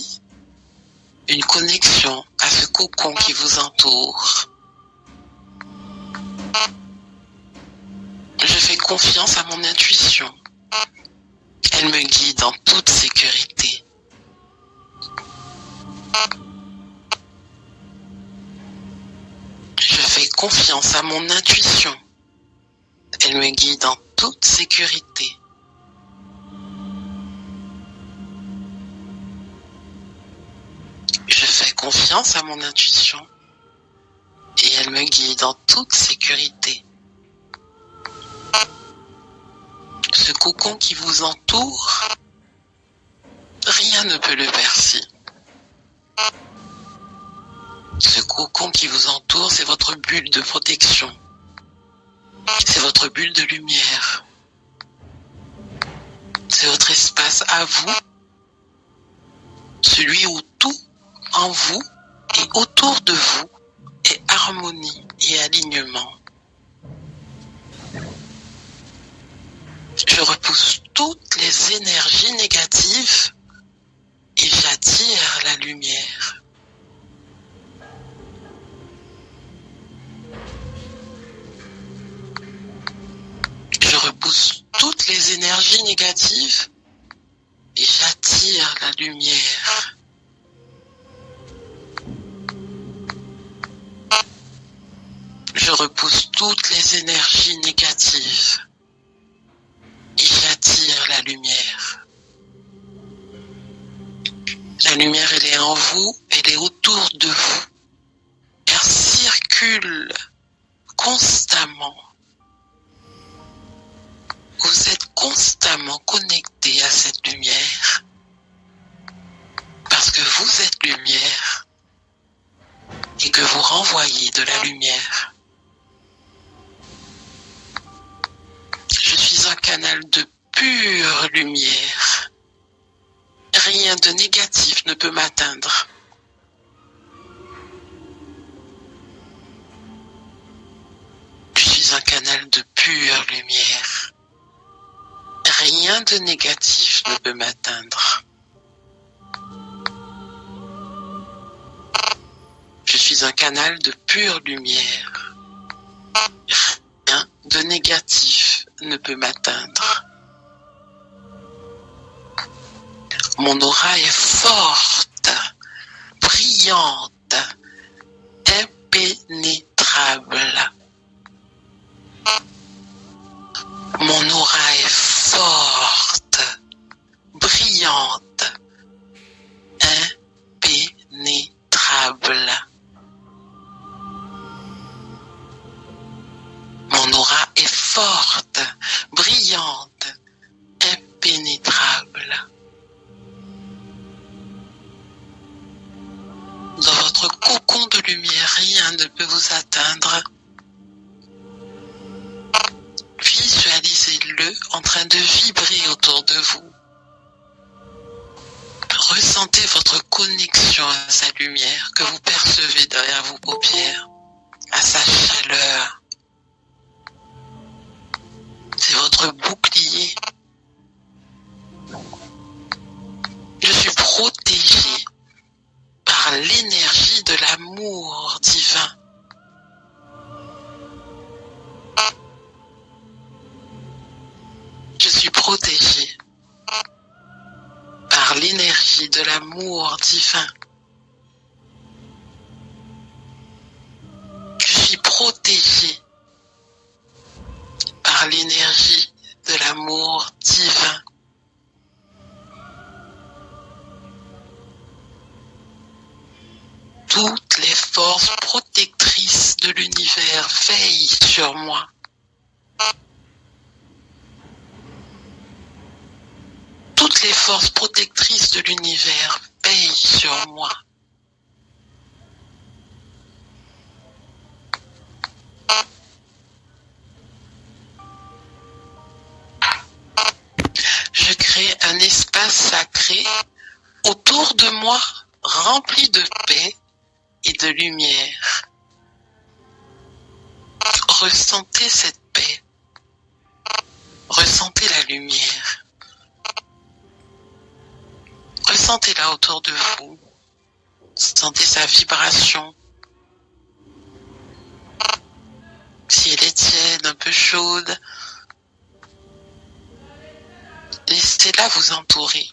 une connexion à ce cocon qui vous entoure. Je fais confiance à mon intuition. Elle me guide en toute sécurité. Je fais confiance à mon intuition. Elle me guide en toute sécurité. Je fais confiance à mon intuition et elle me guide en toute sécurité. Ce cocon qui vous entoure, rien ne peut le percer. Ce cocon qui vous entoure, c'est votre bulle de protection. C'est votre bulle de lumière. C'est votre espace à vous, celui où tout en vous et autour de vous est harmonie et alignement. Je repousse toutes les énergies négatives et j'attire la lumière. Je repousse toutes les énergies négatives et j'attire la lumière. Je repousse toutes les énergies négatives et j'attire la lumière. La lumière, elle est en vous, elle est autour de vous. Elle circule constamment. Vous êtes constamment connecté à cette lumière vous êtes lumière et que vous renvoyez de la lumière. Je suis un canal de pure lumière. Rien de négatif ne peut m'atteindre. Je suis un canal de pure lumière. Rien de négatif ne peut m'atteindre. Je suis un canal de pure lumière. Rien de négatif ne peut m'atteindre. Mon aura est forte, brillante, impénétrable. Mon aura est forte, brillante, impénétrable. Mon aura est forte, brillante, impénétrable. Dans votre cocon de lumière, rien ne peut vous atteindre. Visualisez-le en train de vibrer autour de vous. Ressentez votre connexion à sa lumière que vous percevez derrière vos paupières, à sa chaleur. C'est votre bouclier. Je suis protégé par l'énergie de l'amour divin. Je suis protégé par l'énergie de l'amour divin. Je suis protégé par l'énergie de l'amour divin. Toutes les forces protectrices de l'univers veillent sur moi. Toutes les forces protectrices de l'univers veillent sur moi. Je crée un espace sacré autour de moi rempli de paix et de lumière. Ressentez cette paix. Ressentez la lumière. Ressentez-la autour de vous. Sentez sa vibration. Si elle est tiède, un peu chaude, laissez-la vous entourer.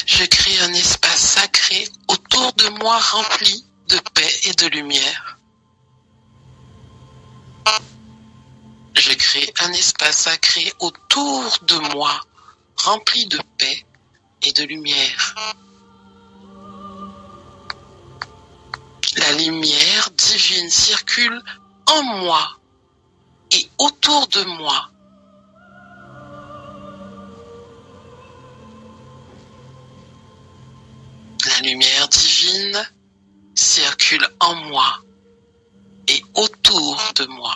Je crée un espace sacré autour de moi rempli de paix et de lumière. Je crée un espace sacré autour de moi rempli de paix et de lumière. La lumière divine circule en moi et autour de moi. La lumière divine circule en moi et autour de moi.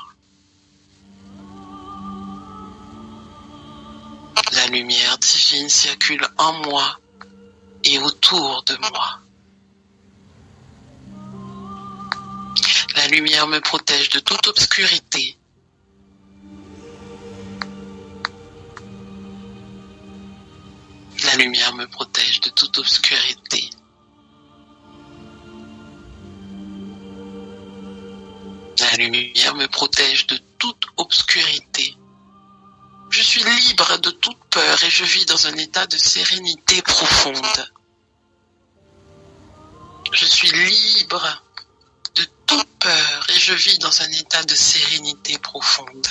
La lumière divine circule en moi et autour de moi. La lumière me protège de toute obscurité. La lumière me protège de toute obscurité. La lumière me protège de toute obscurité. Je suis libre de toute peur et je vis dans un état de sérénité profonde. Je suis libre de toute peur et je vis dans un état de sérénité profonde.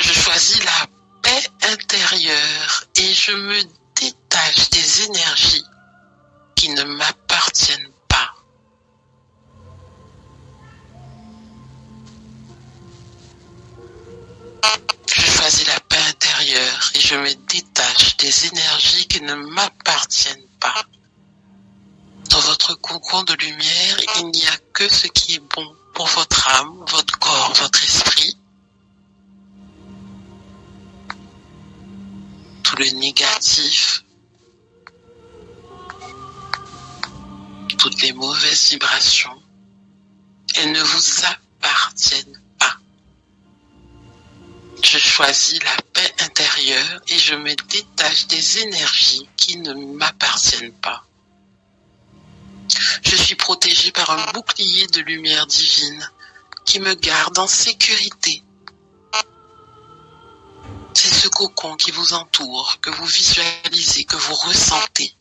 Je choisis la paix intérieure et je me détache des énergies qui ne m'appartiennent pas. Je choisis la paix intérieure et je me détache des énergies qui ne m'appartiennent pas. Dans votre cocon de lumière, il n'y a que ce qui est bon pour votre âme, votre corps, votre esprit. Tout le négatif, toutes les mauvaises vibrations, elles ne vous appartiennent pas. Je choisis la paix intérieure et je me détache des énergies qui ne m'appartiennent pas. Je suis protégé par un bouclier de lumière divine qui me garde en sécurité. C'est ce cocon qui vous entoure, que vous visualisez, que vous ressentez.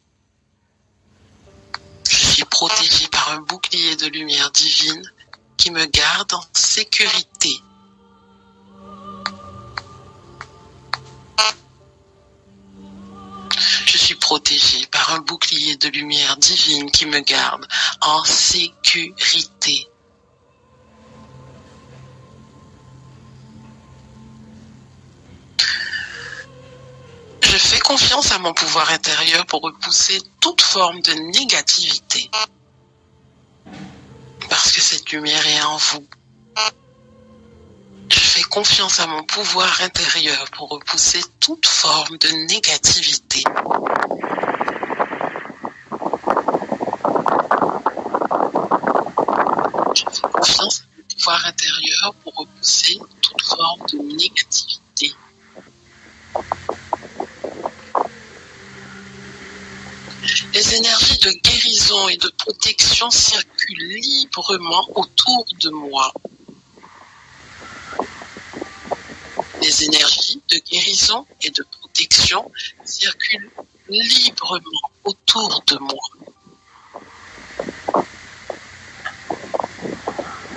Je suis protégé par un bouclier de lumière divine qui me garde en sécurité. Je suis protégé par un bouclier de lumière divine qui me garde en sécurité. Je fais confiance à mon pouvoir intérieur pour repousser toute forme de négativité. Parce que cette lumière est en vous. Je fais confiance à mon pouvoir intérieur pour repousser toute forme de négativité. Je fais confiance à mon pouvoir intérieur pour repousser toute forme de négativité. Les énergies de guérison et de protection circulent librement autour de moi. Les énergies de guérison et de protection circulent librement autour de moi.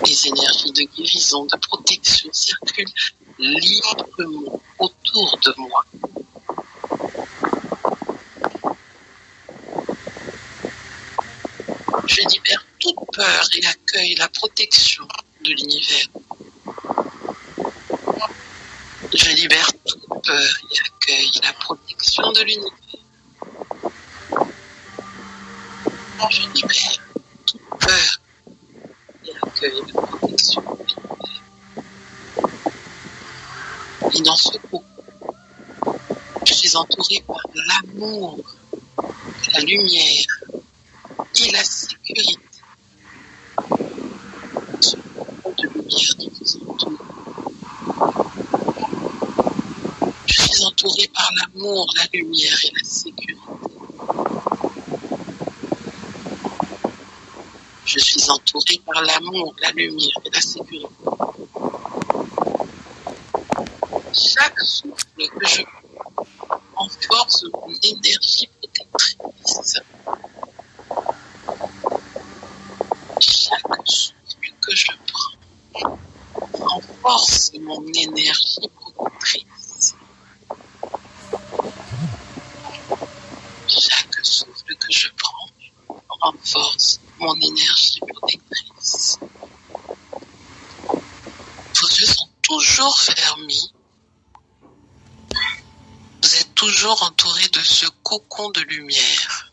Les énergies de guérison, de protection circulent librement autour de moi. Je libère toute peur et accueille la protection de l'univers. Je libère toute peur et accueille la protection de l'univers. Je libère toute peur et accueille la protection de l'univers. Et dans ce cocon, je suis entourée par l'amour, la lumière et la sécurité. Ce cocon de lumière qui vous entoure. Je suis entourée par l'amour, la lumière et la sécurité. Je suis entourée par l'amour, la lumière et la sécurité. Chaque souffle que je prends renforce mon énergie protectrice. Chaque souffle que je prends renforce mon énergie protectrice. Chaque souffle que je prends renforce mon énergie protectrice. Vos yeux sont toujours fermés. Vous êtes toujours entouré de ce cocon de lumière.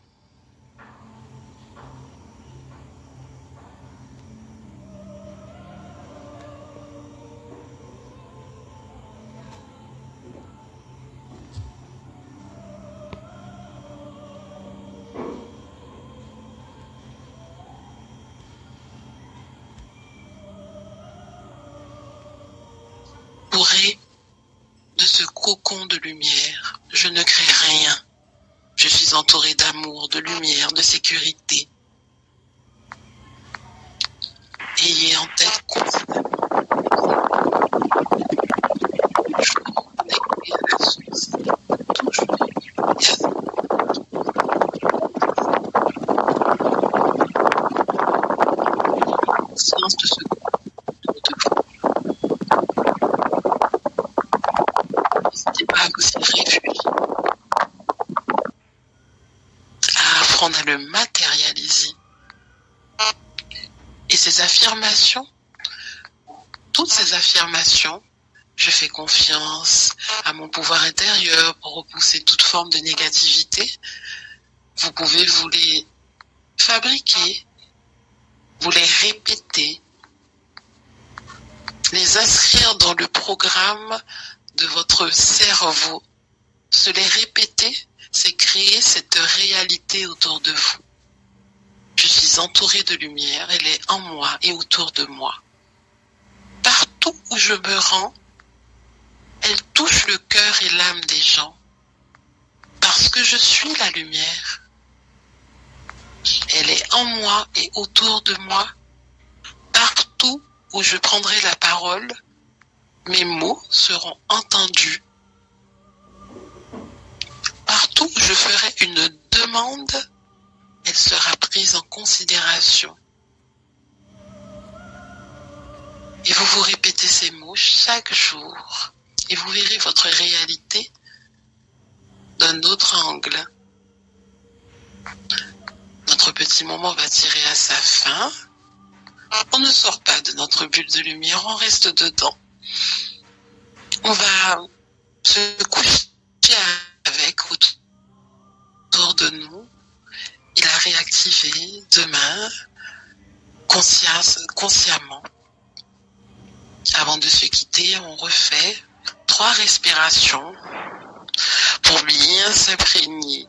Entouré de ce cocon de lumière, je ne crée rien. Je suis entouré d'amour, de lumière, de sécurité. Ayez en tête constamment toujours connecté à la source, toujours connecté à conscience de ce n'hésitez pas à vous y réfugier, à apprendre à le matérialiser. Et ces affirmations, toutes ces affirmations, Je fais confiance à mon pouvoir intérieur pour repousser toute forme de négativité. Vous pouvez vous les fabriquer, vous les répéter, les inscrire dans le programme de votre cerveau. Se les répéter, c'est créer cette réalité autour de vous. Je suis entourée de lumière, elle est en moi et autour de moi. Partout où je me rends, elle touche le cœur et l'âme des gens. Parce que je suis la lumière. Elle est en moi et autour de moi. Partout où je prendrai la parole, mes mots seront entendus. Partout où je ferai une demande, elle sera prise en considération. Et vous vous répétez ces mots chaque jour. Et vous verrez votre réalité d'un autre angle. Notre petit moment va tirer à sa fin. On ne sort pas de notre bulle de lumière, on reste dedans. On va se coucher avec autour de nous et la réactiver demain consciemment. Avant de se quitter, on refait 3 respirations pour bien s'imprégner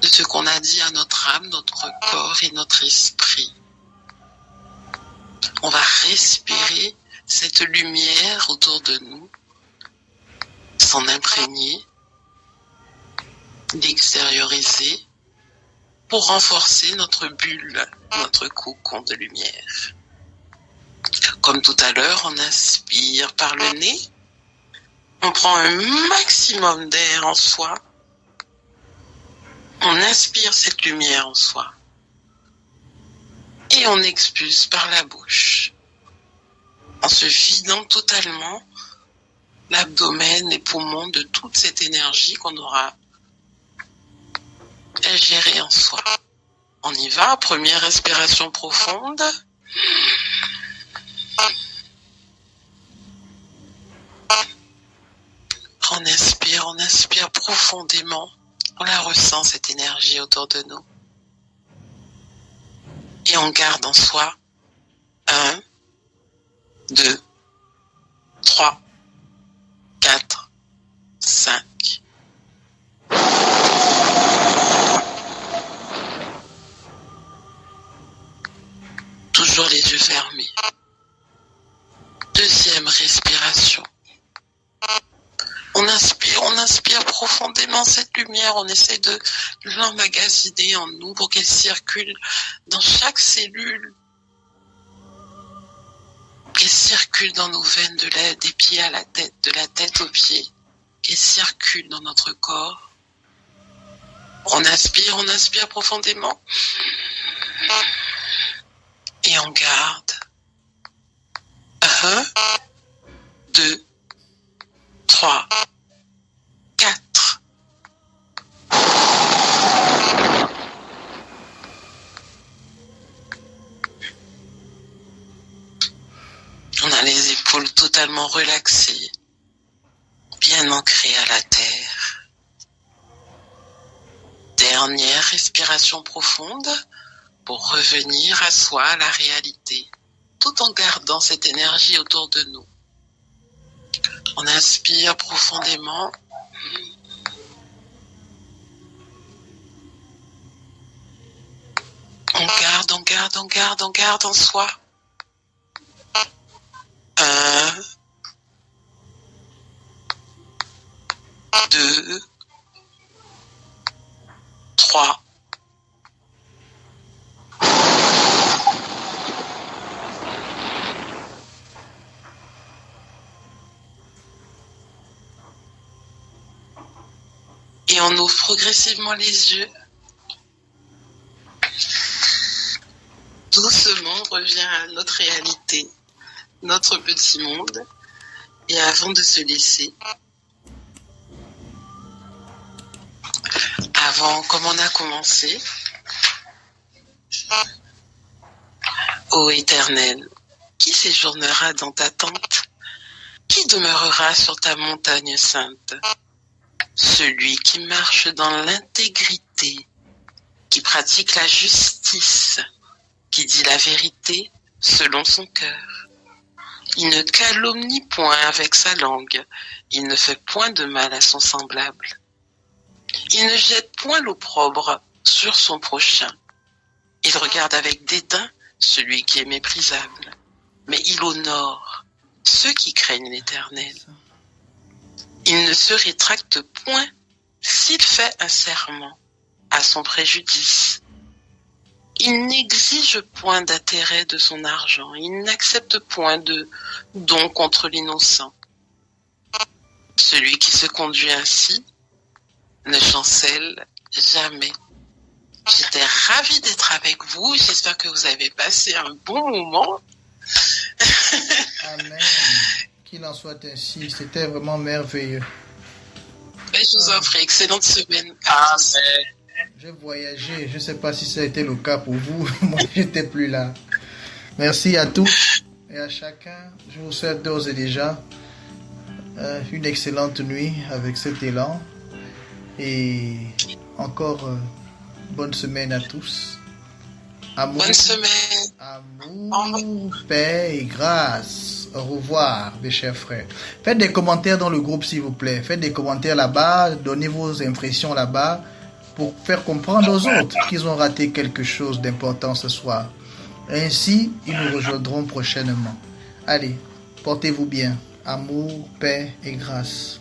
de ce qu'on a dit à notre âme, notre corps et notre esprit. On va respirer cette lumière autour de nous, s'en imprégner, l'extérioriser pour renforcer notre bulle, notre cocon de lumière. Comme tout à l'heure, on inspire par le nez, on prend un maximum d'air en soi, on inspire cette lumière en soi et on expulse par la bouche en se vidant totalement l'abdomen, les poumons de toute cette énergie qu'on aura ingérée en soi. On y va, première respiration profonde. On inspire profondément. On la ressent, cette énergie autour de nous. Et on garde en soi 1, 2, 3, 4, 5. Toujours les yeux fermés. Deuxième respiration. On inspire profondément cette lumière, on essaie de l'emmagasiner en nous pour qu'elle circule dans chaque cellule, qu'elle circule dans nos veines des pieds à la tête, de la tête aux pieds, qu'elle circule dans notre corps. On inspire profondément et on garde. 1, 2, 3, 4. On a les épaules totalement relaxées, bien ancrées à la terre. Dernière respiration profonde pour revenir à soi, à la réalité, tout en gardant cette énergie autour de nous. On inspire profondément. On garde en soi. 1, 2, 3. Et on ouvre progressivement les yeux. Doucement, on revient à notre réalité, notre petit monde. Et avant de se laisser, comme on a commencé, ô Éternel, qui séjournera dans ta tente Qui demeurera sur ta montagne sainte? Celui qui marche dans l'intégrité, qui pratique la justice, qui dit la vérité selon son cœur. Il ne calomnie point avec sa langue, il ne fait point de mal à son semblable. Il ne jette point l'opprobre sur son prochain. Il regarde avec dédain celui qui est méprisable, mais il honore ceux qui craignent l'Éternel. Il ne se rétracte point s'il fait un serment à son préjudice. Il n'exige point d'intérêt de son argent, il n'accepte point de don contre l'innocent. Celui qui se conduit ainsi ne chancelle jamais. J'étais ravie d'être avec vous, j'espère que vous avez passé un bon moment. Amen. Qu'il en soit ainsi, c'était vraiment merveilleux. Je vous en prie, excellente semaine. Amen. J'ai voyagé, je ne sais pas si ça a été le cas pour vous, moi j'étais plus là. Merci à tous et à chacun. Je vous souhaite d'ores et déjà une excellente nuit avec cet élan. Et encore bonne semaine à tous. Amour, bonne semaine. Amour, paix et grâce. Au revoir, mes chers frères. Faites des commentaires dans le groupe, s'il vous plaît. Faites des commentaires là-bas. Donnez vos impressions là-bas pour faire comprendre aux autres qu'ils ont raté quelque chose d'important ce soir. Ainsi, ils nous rejoindront prochainement. Allez, portez-vous bien. Amour, paix et grâce.